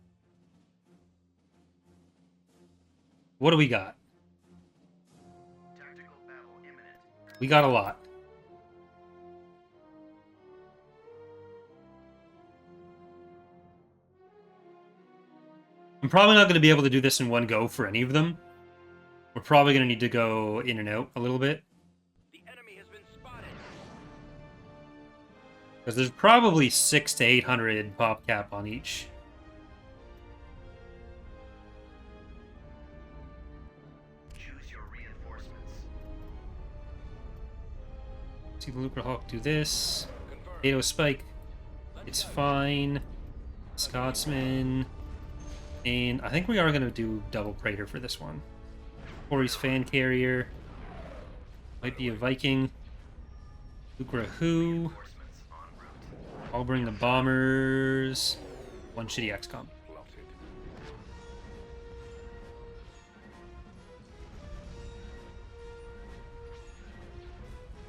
[SPEAKER 1] What do we got?
[SPEAKER 3] Tactical battle imminent.
[SPEAKER 1] We got a lot. I'm probably not going to be able to do this in one go for any of them. We're probably going to need to go in and out a little bit.
[SPEAKER 2] The enemy has been spotted.
[SPEAKER 1] Because there's probably 600 to 800 pop cap on each.
[SPEAKER 3] Choose your reinforcements.
[SPEAKER 1] See the Lucre Hawk do this.
[SPEAKER 2] Confirmed.
[SPEAKER 1] Telos Spike. It's fine. Scotsman. And I think we are going to do double Praetor for this one. Corey's Fan Carrier. Might be a Viking. Lucre Who.
[SPEAKER 3] Reinforcements en route.
[SPEAKER 1] I'll bring the bombers. One shitty XCOM.
[SPEAKER 2] Plotted.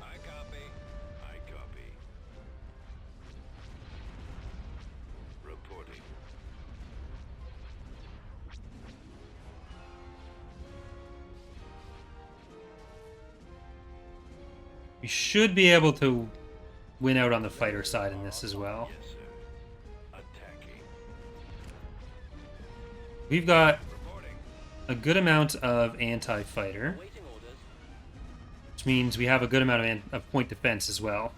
[SPEAKER 2] I copy. I copy. Reporting.
[SPEAKER 1] We should be able to win out on the fighter side in this as well.
[SPEAKER 2] Yes, sir. Attacking.
[SPEAKER 1] We've got
[SPEAKER 2] Reporting.
[SPEAKER 1] a good amount of anti-fighter,
[SPEAKER 2] Waiting orders.
[SPEAKER 1] which means we have a good amount of point defense as well.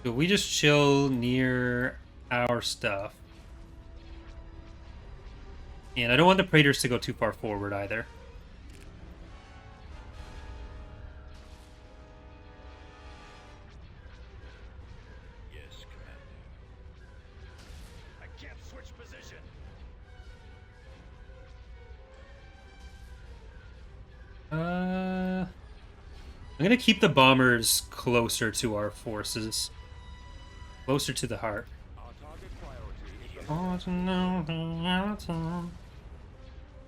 [SPEAKER 1] So we just chill near our stuff. And I don't want the Praetors to go too far forward either.
[SPEAKER 2] Yes, Commander. I can't switch position.
[SPEAKER 1] I'm gonna keep the bombers closer to our forces. Closer to the heart.
[SPEAKER 2] Our target priority is the
[SPEAKER 1] Oh, to know the outcome.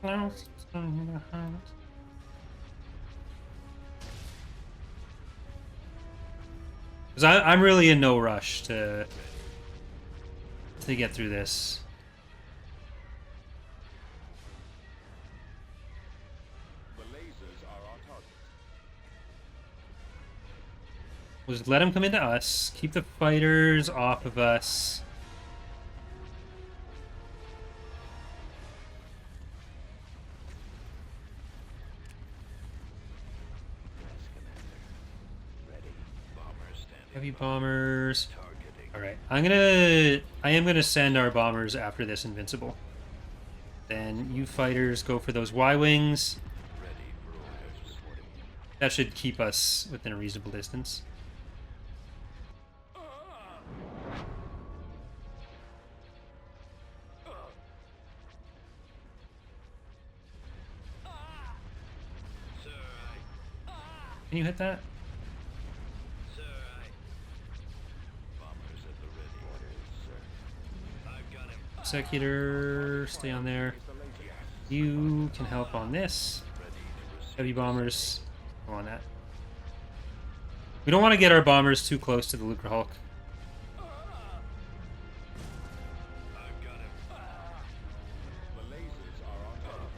[SPEAKER 1] Close to the heart. Because I'm really in no rush to get through this.
[SPEAKER 2] The lasers are our target.
[SPEAKER 1] We'll just let them come into us. Keep the fighters off of us.
[SPEAKER 2] Bombers standing.
[SPEAKER 1] Heavy bombers.
[SPEAKER 2] Targeting.
[SPEAKER 1] Alright, I am gonna send our bombers after this invincible. Then you fighters go for those Y-wings.
[SPEAKER 2] Ready for orders.
[SPEAKER 1] That should keep us within a reasonable distance.
[SPEAKER 2] Sir,
[SPEAKER 1] Can you hit that?
[SPEAKER 2] Sir, bombers at the ready. Orders, sir. I've got him.
[SPEAKER 1] Executor, stay on there. You can help on this.
[SPEAKER 2] Ready to receive.
[SPEAKER 1] Heavy bombers, go on that. We don't want to get our bombers too close to the Lucre Hulk.
[SPEAKER 2] I've got him. The lasers are on target.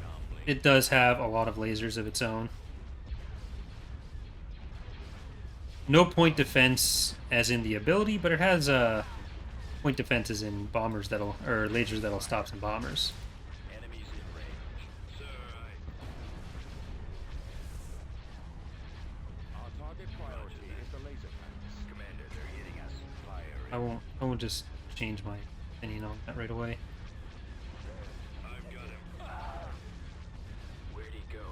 [SPEAKER 2] Calmly.
[SPEAKER 1] It does have a lot of lasers of its own. No point defense as in the ability, but it has point defense as in bombers that'll, or lasers that'll stop some bombers.
[SPEAKER 2] Enemies in range. Sir, our target priority is the laser panels. Commander, they're hitting us. Fire.
[SPEAKER 1] I won't just change my opinion on that right away.
[SPEAKER 2] I've got him. Where'd he go?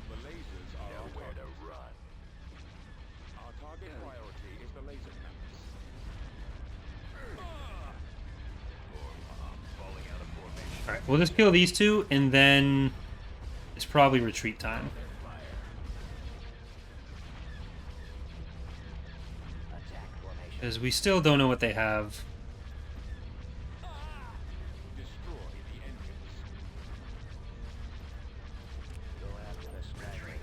[SPEAKER 2] The lasers are nowhere to run. Our target priority is the laser panels. Falling out of formation.
[SPEAKER 1] Alright, we'll just kill these two, and then it's probably retreat time. Because we still don't know what they have.
[SPEAKER 2] Destroy the engines. Go after the stragglers.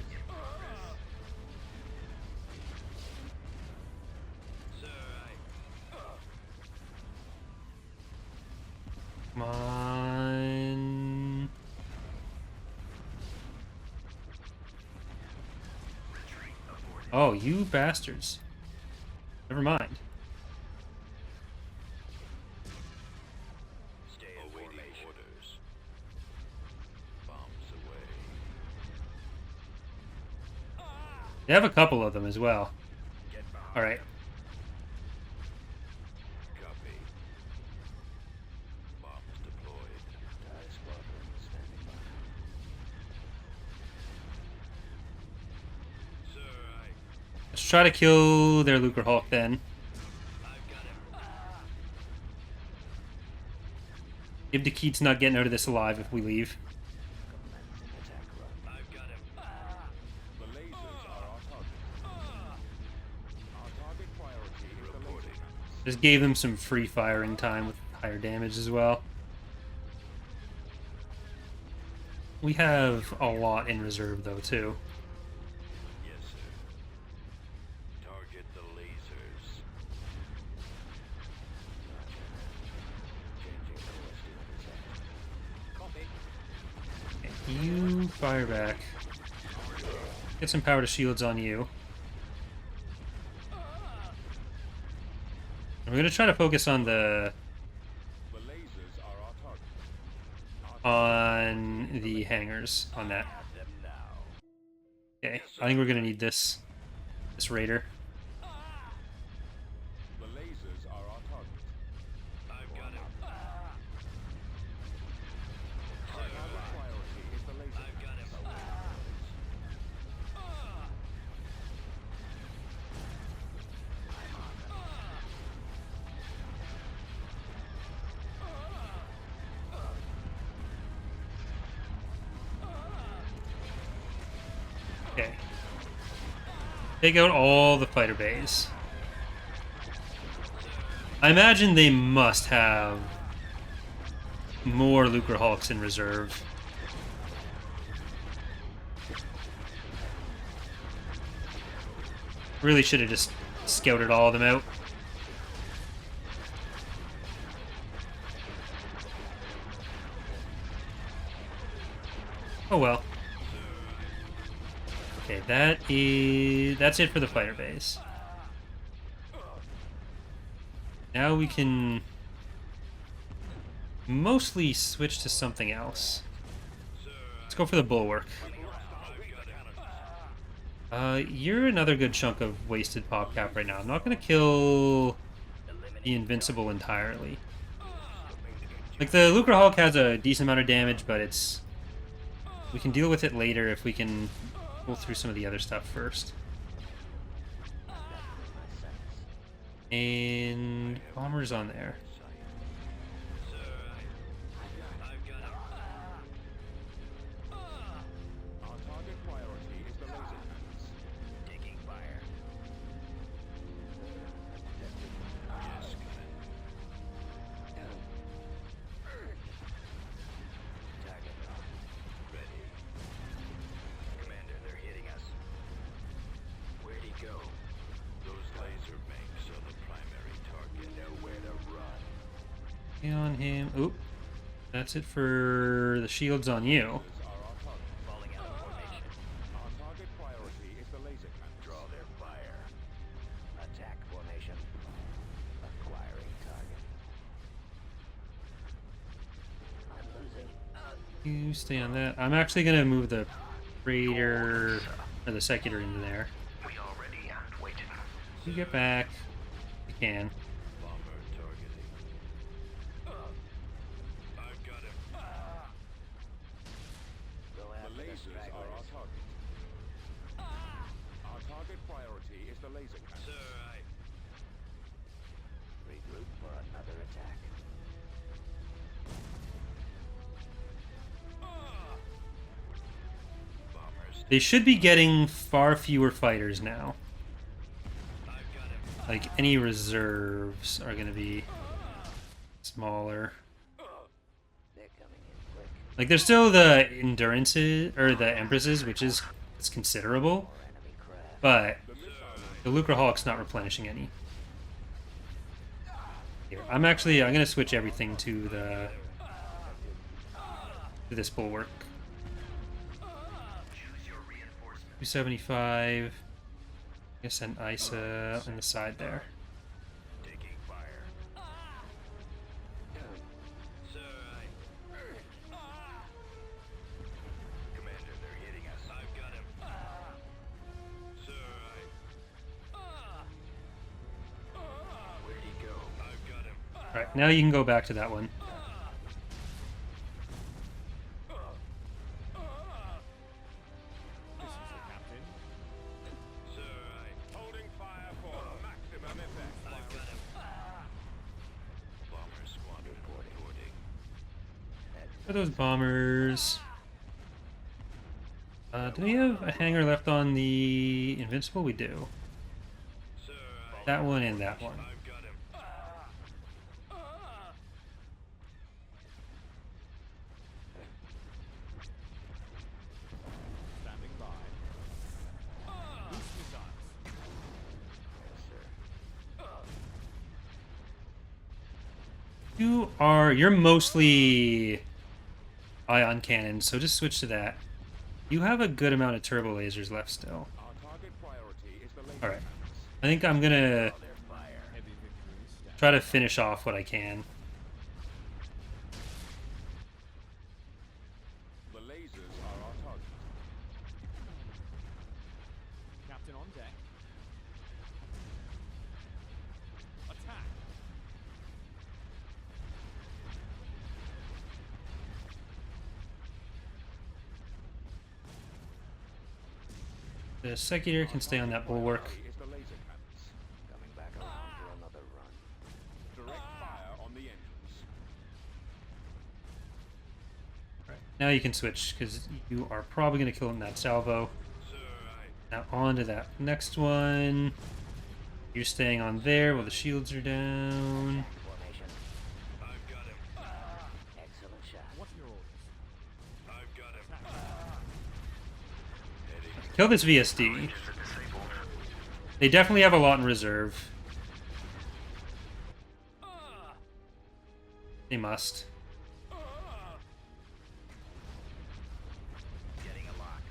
[SPEAKER 1] Oh, you bastards. Never mind.
[SPEAKER 2] Stay in formation. Orders. Bombs away.
[SPEAKER 1] They have a couple of them as well.
[SPEAKER 2] Get behind.
[SPEAKER 1] Alright.
[SPEAKER 2] Copy. Bombs deployed. TIE squadron standing by. Sir,
[SPEAKER 1] Let's try to kill their Lucre Hulk then.
[SPEAKER 2] I've got him.
[SPEAKER 1] Ibn Keat's not getting out of this alive if we leave.
[SPEAKER 2] I've got him. The lasers are our target. Our target priority is the laser.
[SPEAKER 1] Just gave them some free firing time with higher damage as well. We have a lot in reserve though too.
[SPEAKER 2] Yes, sir. Target the lasers. Changing course to intercept. Copy.
[SPEAKER 1] You fire back. Get some power to shields on you. And we're gonna try to focus on the
[SPEAKER 2] The lasers are our target.
[SPEAKER 1] on the hangars on that.
[SPEAKER 2] Have them now.
[SPEAKER 1] Okay, I think we're gonna need this raider.
[SPEAKER 2] The lasers are our target. I've got him. Our target priority is the laser. I've got him.
[SPEAKER 1] Okay. Take out all the fighter bays. I imagine they must have more Lucre Hulks in reserve. Really should have just scouted all of them out. Oh well. Okay, that's it for the fighter base. Now we can mostly switch to something else. Let's go for the bulwark. You're another good chunk of wasted pop cap right now. I'm not gonna kill the Invincible entirely. Like the Lucre Hulk has a decent amount of damage, but we can deal with it later if we can pull through some of the other stuff first. And Bomber's on there.
[SPEAKER 2] Our target priority is the laser cannons. Taking fire. Yes, Target locked. Ready. Commander, they're hitting us. Where'd he go? Those laser banks are the primary target. Nowhere to run.
[SPEAKER 1] Get on him. Oop. That's it for the shields on you.
[SPEAKER 2] Are our target. Falling out of formation. Our target priority is the laser cannons. Draw their fire. Attack formation. Acquiring target. I'm losing.
[SPEAKER 1] You stay on that. I'm actually gonna move the Raider or the Secutor into there.
[SPEAKER 3] We are ready and waiting.
[SPEAKER 1] You get back. You can.
[SPEAKER 2] Bomber targeting. I've got him. The lasers are our target. Our target priority is the laser cannon. Sir, regroup for another attack. Bombers.
[SPEAKER 1] They should be getting far fewer fighters now.
[SPEAKER 2] I've got him.
[SPEAKER 1] Like any reserves are gonna be smaller.
[SPEAKER 2] They're coming in quick.
[SPEAKER 1] Like there's still the Endurances or the Empresses, which is considerable,
[SPEAKER 2] Enemy craft.
[SPEAKER 1] but the Lucre Hulk's not replenishing any. Here, I'm gonna switch everything to this bulwark.
[SPEAKER 3] Choose your reinforcements.
[SPEAKER 1] 275. Guess an ISA on the side there.
[SPEAKER 2] Taking fire. Sir, Commander, they're hitting us. I've got him. Sir, where'd he go? I've got him.
[SPEAKER 1] Alright, now you can go back to that one.
[SPEAKER 2] Sir, holding fire for maximum effect. I've got him. Bomber squadron reporting.
[SPEAKER 1] What are those bombers? Do we have a hangar left on the Invincible? We do.
[SPEAKER 2] Sir,
[SPEAKER 1] That one and that one.
[SPEAKER 2] I've got him.
[SPEAKER 6] Standing by. Boost missiles.
[SPEAKER 1] You're mostly ion cannon, so just switch to that. You have a good amount of turbo lasers left still.
[SPEAKER 6] Our target priority is the laser
[SPEAKER 1] Alright.
[SPEAKER 6] cannons.
[SPEAKER 1] I think I'm gonna
[SPEAKER 6] Heavy victories stand.
[SPEAKER 1] try to finish off what I can.
[SPEAKER 6] The lasers are our target. Captain on deck. Attack.
[SPEAKER 1] The Secular can stay on that bulwark.
[SPEAKER 6] Priority is the laser cannons.
[SPEAKER 4] Coming back around for another run.
[SPEAKER 6] Direct fire on the engines.
[SPEAKER 1] Now you can switch, because you are probably going to kill him in that salvo.
[SPEAKER 2] Sir,
[SPEAKER 1] Now on to that next one. You're staying on there while the shields are down.
[SPEAKER 4] Formation.
[SPEAKER 2] I've got him.
[SPEAKER 4] Excellent shot.
[SPEAKER 6] What are your orders?
[SPEAKER 2] I've got him.
[SPEAKER 1] Kill this VSD. They definitely have a lot in reserve. They must.
[SPEAKER 2] Getting a lock.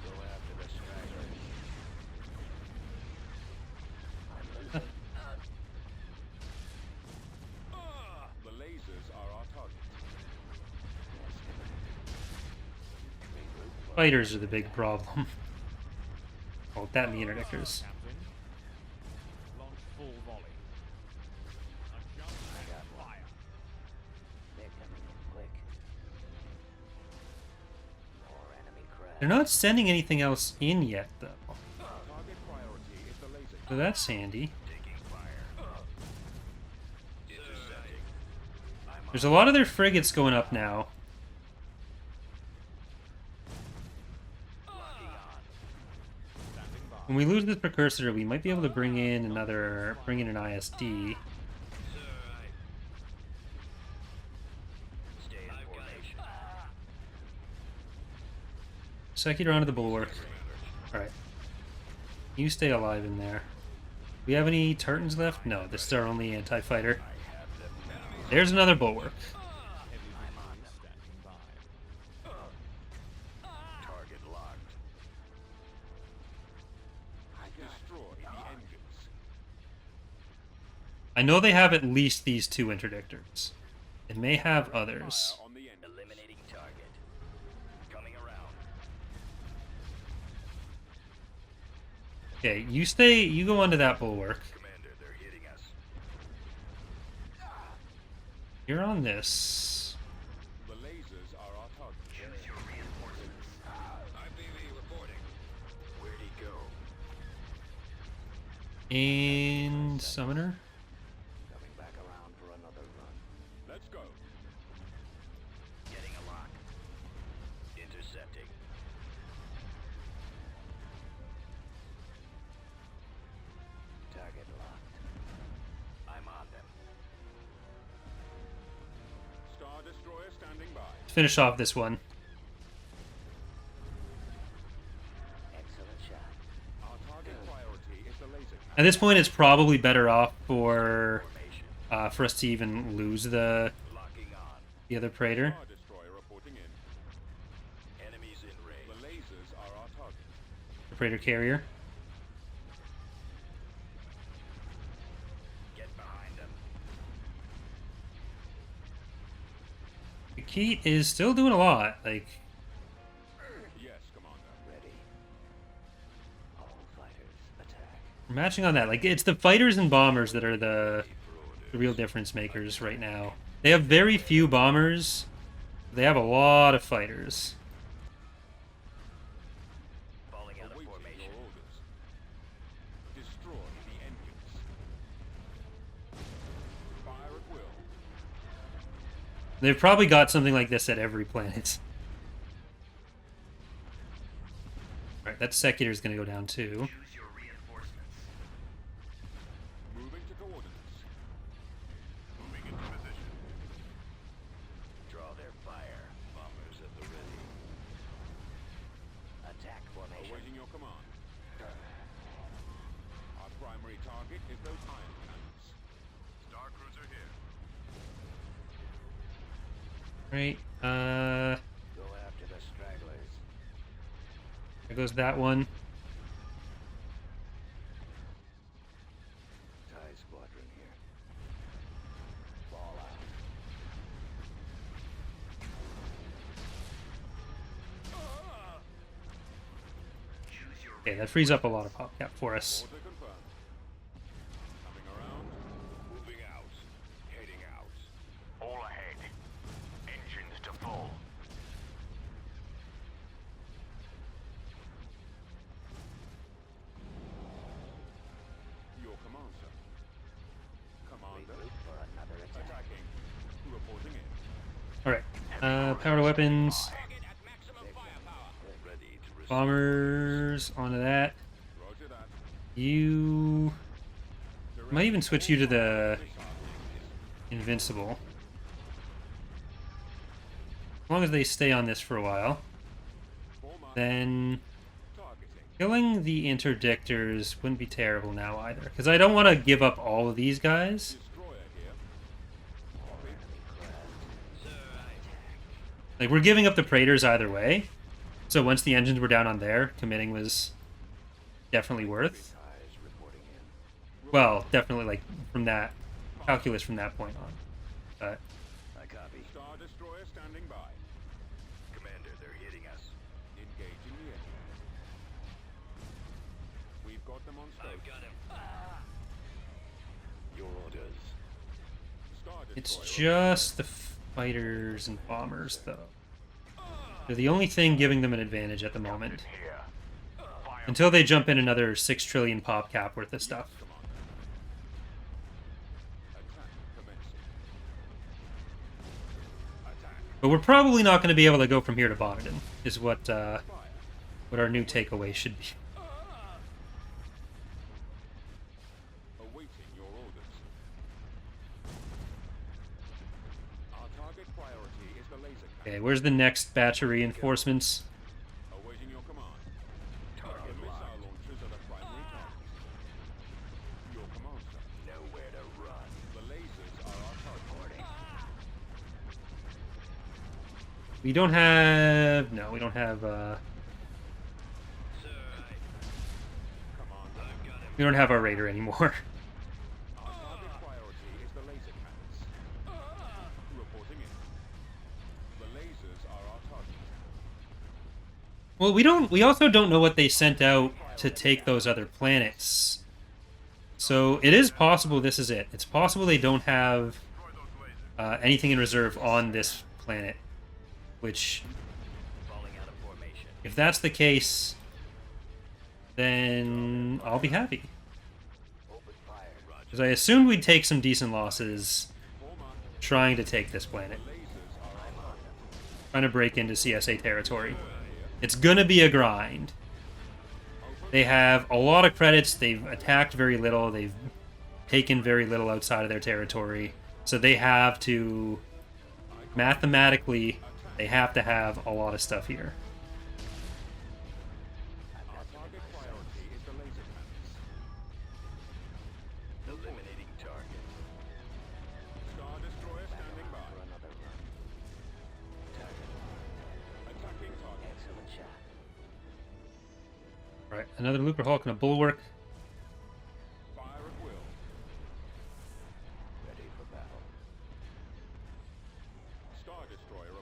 [SPEAKER 2] Go after the stragglers.
[SPEAKER 6] The lasers are our target.
[SPEAKER 1] Fighters are the big problem. Oh, that and the interdictors.
[SPEAKER 6] Captain. Launch full volley. Adjust and fire.
[SPEAKER 4] They're coming in quick. More enemy craft.
[SPEAKER 1] They're not sending anything else in yet, though.
[SPEAKER 6] Target priority is the laser.
[SPEAKER 1] So that's handy.
[SPEAKER 2] Taking fire. Intercepting.
[SPEAKER 1] There's a lot of their frigates going up now.
[SPEAKER 2] Locking on.
[SPEAKER 6] Standing by.
[SPEAKER 1] When we lose this precursor, we might be able to bring in an ISD.
[SPEAKER 2] Sir, stay in formation.
[SPEAKER 1] Secular onto the bulwark. Alright. You stay alive in there. We have any Tartans left? No, this is our only anti-fighter. There's another bulwark.
[SPEAKER 6] Heavy victories standing by.
[SPEAKER 2] Target locked.
[SPEAKER 6] Destroy the engines.
[SPEAKER 1] I know they have at least these two interdictors. They may have others.
[SPEAKER 6] Fire on the engines.
[SPEAKER 2] Eliminating target. Coming around.
[SPEAKER 1] Okay, you go onto that bulwark.
[SPEAKER 2] Commander, they're hitting us.
[SPEAKER 1] You're on this.
[SPEAKER 6] The lasers are our target.
[SPEAKER 2] IPV reporting. Where'd he go?
[SPEAKER 1] And Summoner.
[SPEAKER 4] Coming back around for another run.
[SPEAKER 6] Let's go.
[SPEAKER 2] Getting a lock. Intercepting.
[SPEAKER 4] Target locked.
[SPEAKER 2] I'm on them.
[SPEAKER 6] Star Destroyer standing by.
[SPEAKER 1] Finish off this one.
[SPEAKER 4] Excellent shot.
[SPEAKER 6] Our target priority is the laser cannon.
[SPEAKER 1] At this point, it's probably better off for
[SPEAKER 2] Formation.
[SPEAKER 1] us to even lose the
[SPEAKER 2] Locking on.
[SPEAKER 1] other Praetor.
[SPEAKER 6] Star Destroyer reporting in.
[SPEAKER 2] Enemies in
[SPEAKER 6] The
[SPEAKER 2] range.
[SPEAKER 6] lasers are our target.
[SPEAKER 1] The Praetor carrier. Keat is still doing a lot. Like,
[SPEAKER 6] Yes, Commander.
[SPEAKER 2] Ready. All fighters attack.
[SPEAKER 1] we're matching on that. Like, it's the fighters and bombers that are the real difference makers right now. They have very few bombers. They have a lot of fighters.
[SPEAKER 2] Falling out of
[SPEAKER 6] Awaiting
[SPEAKER 2] formation.
[SPEAKER 6] your orders. Destroy the engines. Fire at will.
[SPEAKER 1] They've probably got something like this at every planet. Alright, that Secutor's gonna go down too.
[SPEAKER 3] Choose your reinforcements.
[SPEAKER 6] Moving to coordinates. Moving into position.
[SPEAKER 2] Draw their fire.
[SPEAKER 6] Bombers at the ready.
[SPEAKER 2] Attack formation.
[SPEAKER 6] Awaiting your command. Our primary target is those ion cannons. Star Cruiser here.
[SPEAKER 1] Right,
[SPEAKER 2] Go after the stragglers.
[SPEAKER 1] there goes that one.
[SPEAKER 2] TIE squadron here. Fall out.
[SPEAKER 3] Choose your
[SPEAKER 1] Okay, that frees up a lot of pop cap for us.
[SPEAKER 6] Order confirmed. Coming around. Moving out. Heading out.
[SPEAKER 3] all ahead. Engines to full.
[SPEAKER 6] Your command, sir. Commander.
[SPEAKER 2] Regroup for another attack.
[SPEAKER 6] Attacking. Reporting in.
[SPEAKER 1] Alright, power to weapons.
[SPEAKER 6] Target at maximum firepower. Ready to receive.
[SPEAKER 1] Bombers, onto that.
[SPEAKER 6] Roger that.
[SPEAKER 1] You... Might even switch you to the Invincible. As long as they stay on this for a while. Then
[SPEAKER 6] Targeting.
[SPEAKER 1] killing the interdictors wouldn't be terrible now either. Because I don't want to give up all of these guys.
[SPEAKER 6] Destroyer here.
[SPEAKER 1] Like, we're giving up the Praetors either way. So once the engines were down on there, committing was definitely worth.
[SPEAKER 2] TIEs reporting in.
[SPEAKER 1] Well, definitely, like, from that calculus from that point on. But
[SPEAKER 2] I copy.
[SPEAKER 6] Star Destroyer standing by.
[SPEAKER 2] Commander, they're hitting us.
[SPEAKER 6] Engaging the enemy. We've got them on scope.
[SPEAKER 2] Got him. Your orders.
[SPEAKER 6] Star
[SPEAKER 1] it's
[SPEAKER 6] Destroyer.
[SPEAKER 1] just the fighters and bombers, though. They're the only thing giving them an advantage at the moment.
[SPEAKER 3] Here. Fire.
[SPEAKER 1] Until they jump in another 6 trillion pop cap worth of stuff.
[SPEAKER 6] Commander. Attack commencing. Attack.
[SPEAKER 1] But we're probably not going to be able to go from here to Bogdan, is what
[SPEAKER 6] Fire.
[SPEAKER 1] our new takeaway should be.
[SPEAKER 6] Awaiting your orders. Our target priority is the laser cannon.
[SPEAKER 1] Okay, where's the next batch of reinforcements?
[SPEAKER 6] Awaiting your command. Target missile launchers are the primary target. Your command, sir.
[SPEAKER 2] Nowhere to run.
[SPEAKER 6] The lasers are our target.
[SPEAKER 1] We don't have... No, we don't have...
[SPEAKER 6] Commander.
[SPEAKER 1] we don't have our Raider anymore.
[SPEAKER 6] Our target priority is the laser cannons. Reporting in. The lasers are our target.
[SPEAKER 1] Well, we also don't know what they sent out to take those other planets. So it is possible this is it. It's possible they don't have anything in reserve on this planet. Which,
[SPEAKER 2] Falling out of formation.
[SPEAKER 1] if that's the case, then I'll be happy.
[SPEAKER 2] Open fire. Roger.
[SPEAKER 1] Because I assumed we'd take some decent losses trying to take this planet. Trying to break into CSA territory. It's gonna be a grind. They have a lot of credits, they've attacked very little, they've taken very little outside of their territory. So they have to, mathematically, they have to have a lot of stuff here.
[SPEAKER 6] Our target priority is the laser cannons.
[SPEAKER 2] Eliminating target.
[SPEAKER 6] Star Destroyer standing by.
[SPEAKER 2] For another run. Target.
[SPEAKER 6] Attacking target.
[SPEAKER 2] Excellent shot.
[SPEAKER 1] Right, another Lucre Hulk and a Bulwark.
[SPEAKER 6] Fire at will.
[SPEAKER 2] Ready for battle.
[SPEAKER 6] Star Destroyer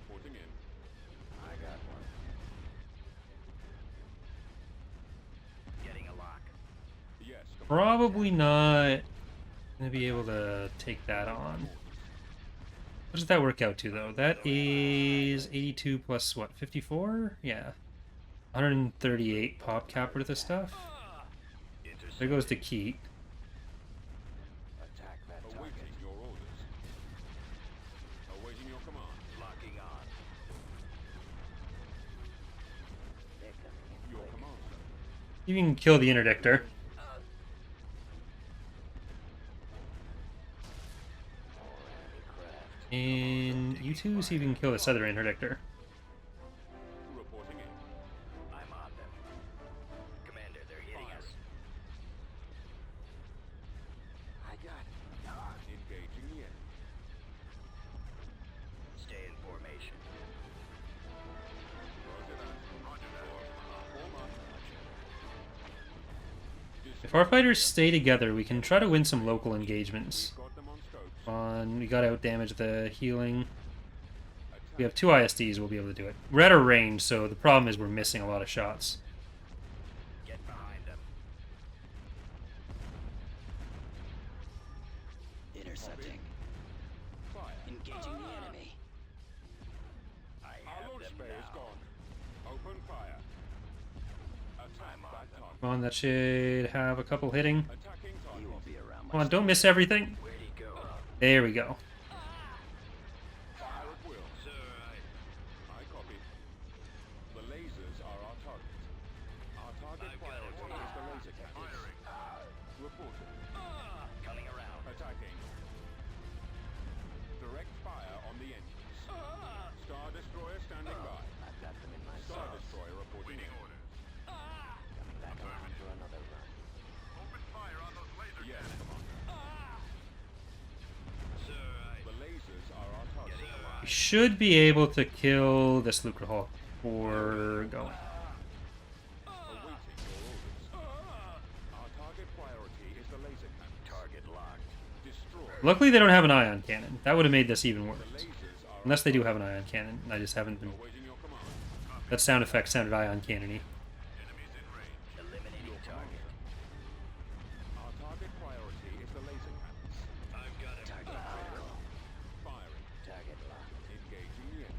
[SPEAKER 1] Probably not gonna be able to take that on. What does that work out to, though? That is 82 plus what, 54? Yeah. 138 pop cap worth of stuff. There goes the key.
[SPEAKER 4] Attack that target.
[SPEAKER 6] Awaiting your orders. Awaiting your command.
[SPEAKER 2] Locking on.
[SPEAKER 4] They're coming in
[SPEAKER 6] Your
[SPEAKER 4] quick.
[SPEAKER 6] command, sir.
[SPEAKER 1] You can kill the interdictor.
[SPEAKER 4] More anti-craft.
[SPEAKER 1] And you two see if you can kill this other interdictor.
[SPEAKER 6] Reporting in.
[SPEAKER 2] I'm on them. Commander, they're hitting us.
[SPEAKER 4] I got it.
[SPEAKER 6] Engaging the enemy.
[SPEAKER 2] Stay in formation.
[SPEAKER 6] Roger that. Roger that. Form up.
[SPEAKER 1] If our fighters stay together, we can try to win some local engagements.
[SPEAKER 6] Got them on scopes.
[SPEAKER 1] We gotta outdamage the healing. We have 2 ISDs, we'll be able to do it. We're at our range, so the problem is we're missing a lot of shots.
[SPEAKER 2] Get behind them.
[SPEAKER 7] Intercepting.
[SPEAKER 6] Fire.
[SPEAKER 7] Engaging the enemy.
[SPEAKER 2] I
[SPEAKER 6] Our
[SPEAKER 2] have
[SPEAKER 6] launch
[SPEAKER 2] them
[SPEAKER 6] bay is
[SPEAKER 2] now.
[SPEAKER 6] gone. Open fire. Attack that target.
[SPEAKER 1] Come on, that should have a couple hitting.
[SPEAKER 6] Attacking
[SPEAKER 7] You
[SPEAKER 6] target.
[SPEAKER 7] won't be around
[SPEAKER 1] Come
[SPEAKER 7] much.
[SPEAKER 1] on, don't miss everything.
[SPEAKER 2] Where'd he go?
[SPEAKER 1] There we go.
[SPEAKER 6] Fire at will.
[SPEAKER 2] Sir,
[SPEAKER 6] I copy. The lasers are our target. Our target
[SPEAKER 2] I've got
[SPEAKER 6] priority
[SPEAKER 2] it.
[SPEAKER 6] is the laser cannons. Reporting.
[SPEAKER 2] coming around.
[SPEAKER 6] Attacking. Direct fire on the engines. Star Destroyer standing by.
[SPEAKER 4] I've got them in my
[SPEAKER 6] Star
[SPEAKER 4] sights.
[SPEAKER 6] Destroyer reporting in.
[SPEAKER 4] Coming back around for another run.
[SPEAKER 6] Yes, Commander.
[SPEAKER 2] Sir,
[SPEAKER 6] The lasers are our target.
[SPEAKER 1] We should be able to kill this Lucre Hawk before going.
[SPEAKER 6] Awaiting your orders. Our target priority is the laser cannons.
[SPEAKER 2] target locked.
[SPEAKER 6] Destroy.
[SPEAKER 1] Luckily, they don't have an ion cannon. That would have made this even worse.
[SPEAKER 6] The lasers are
[SPEAKER 1] Unless they do have an ion cannon, and I just haven't been...
[SPEAKER 6] awaiting your command.
[SPEAKER 1] That sound effect sounded ion cannon-y.
[SPEAKER 2] Eliminating target.
[SPEAKER 6] Our target priority is the laser cannons.
[SPEAKER 2] I've got him.
[SPEAKER 7] Target critical.
[SPEAKER 6] Firing.
[SPEAKER 4] Target locked.
[SPEAKER 6] Engaging the enemy.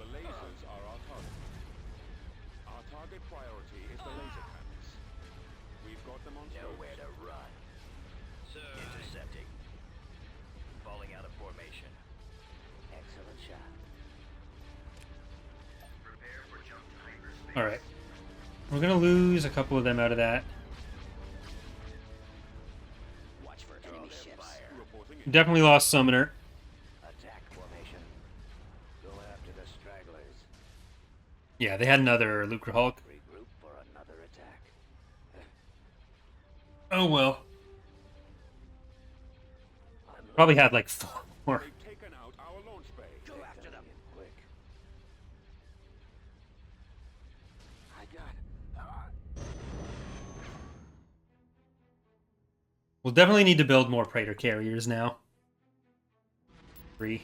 [SPEAKER 6] The lasers are our target. Our target priority is the laser cannons. We've got them on scopes.
[SPEAKER 2] Nowhere to run. Sir, intercepting. Falling out of formation.
[SPEAKER 4] Excellent shot.
[SPEAKER 2] Prepare for jump to hyperspace.
[SPEAKER 1] Alright. We're gonna lose a couple of them out of that.
[SPEAKER 7] Watch for enemy ships.
[SPEAKER 6] Reporting in.
[SPEAKER 1] Definitely lost Summoner.
[SPEAKER 4] Attack formation. Go after the stragglers.
[SPEAKER 1] Yeah, they had another Lucre Hulk.
[SPEAKER 4] Regroup for another attack.
[SPEAKER 1] Oh well.
[SPEAKER 4] I'm
[SPEAKER 1] Probably had like 4 more.
[SPEAKER 6] They've taken out our launch bay.
[SPEAKER 4] Go after them. Quick. I got it.
[SPEAKER 1] We'll definitely need to build more Praetor carriers now. 3.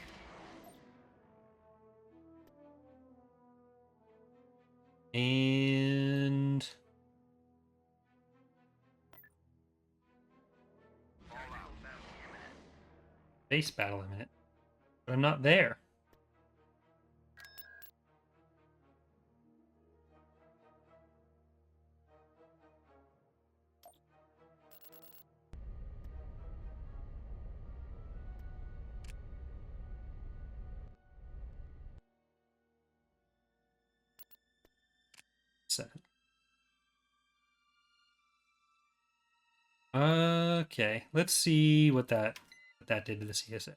[SPEAKER 1] And... Base battle imminent. But I'm not there. Seven. Okay, let's see what that did to the CSA.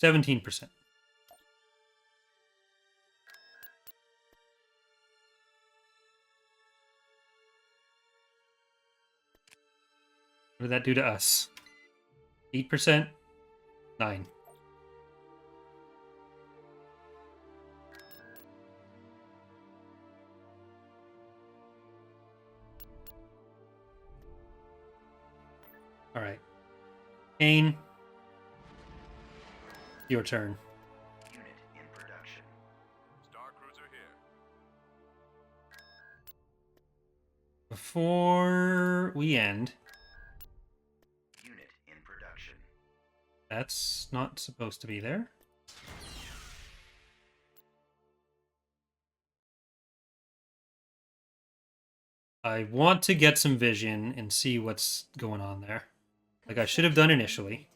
[SPEAKER 1] 17%. What did that do to us? 8%? 9. Alright. Kane. Your turn.
[SPEAKER 2] Unit in production.
[SPEAKER 6] Star Cruiser here.
[SPEAKER 1] Before before we end,
[SPEAKER 4] Unit in production.
[SPEAKER 1] that's not supposed to be there. I want to get some vision and see what's going on there. Like I should have done initially.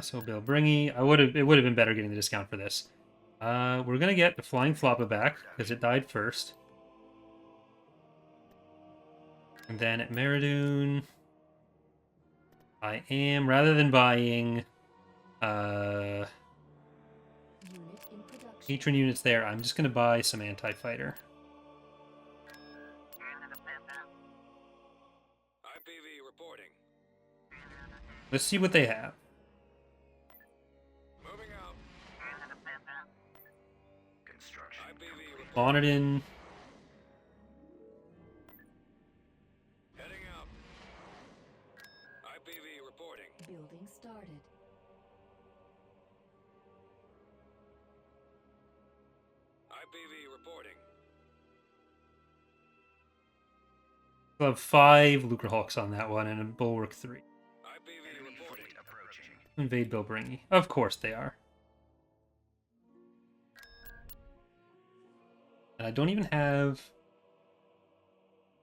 [SPEAKER 1] So Bill Bringy, it would have been better getting the discount for this. We're gonna get the Flying Floppa back because it died first. And then at Meridoon, I am, rather than buying
[SPEAKER 5] Unit in production.
[SPEAKER 1] patron units there, I'm just gonna buy some anti-fighter.
[SPEAKER 6] IPV reporting.
[SPEAKER 1] Let's see what they have.
[SPEAKER 6] Moving out.
[SPEAKER 4] Construction.
[SPEAKER 6] IPV reporting.
[SPEAKER 1] Bonneton,
[SPEAKER 6] Heading out. IPV reporting.
[SPEAKER 5] Building started.
[SPEAKER 6] IPV reporting.
[SPEAKER 1] we'll have 5 Lucrehawks on that one and a Bulwark 3.
[SPEAKER 6] IPV reporting.
[SPEAKER 4] Approaching.
[SPEAKER 1] Invade Bill Bringy. Of course they are. And I don't even have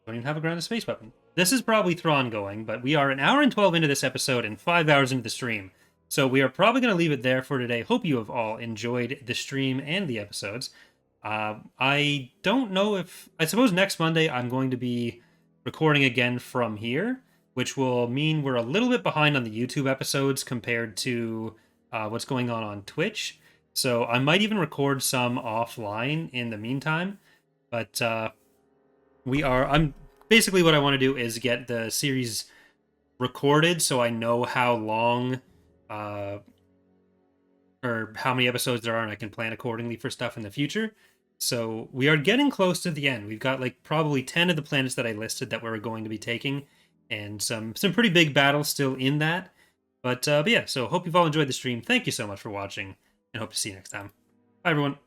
[SPEAKER 1] a grounded space weapon. This is probably Thrawn going, but we are an hour and 12 into this episode and 5 hours into the stream. So we are probably going to leave it there for today. Hope you have all enjoyed the stream and the episodes. I don't know if... I suppose next Monday I'm going to be recording again from here, which will mean we're a little bit behind on the YouTube episodes compared to what's going on Twitch. So I might even record some offline in the meantime. But I'm basically what I want to do is get the series recorded so I know how long or how many episodes there are and I can plan accordingly for stuff in the future. So we are getting close to the end. We've got like probably 10 of the planets that I listed that we're going to be taking and some pretty big battles still in that. But yeah, so hope you've all enjoyed the stream. Thank you so much for watching and hope to see you next time. Bye everyone.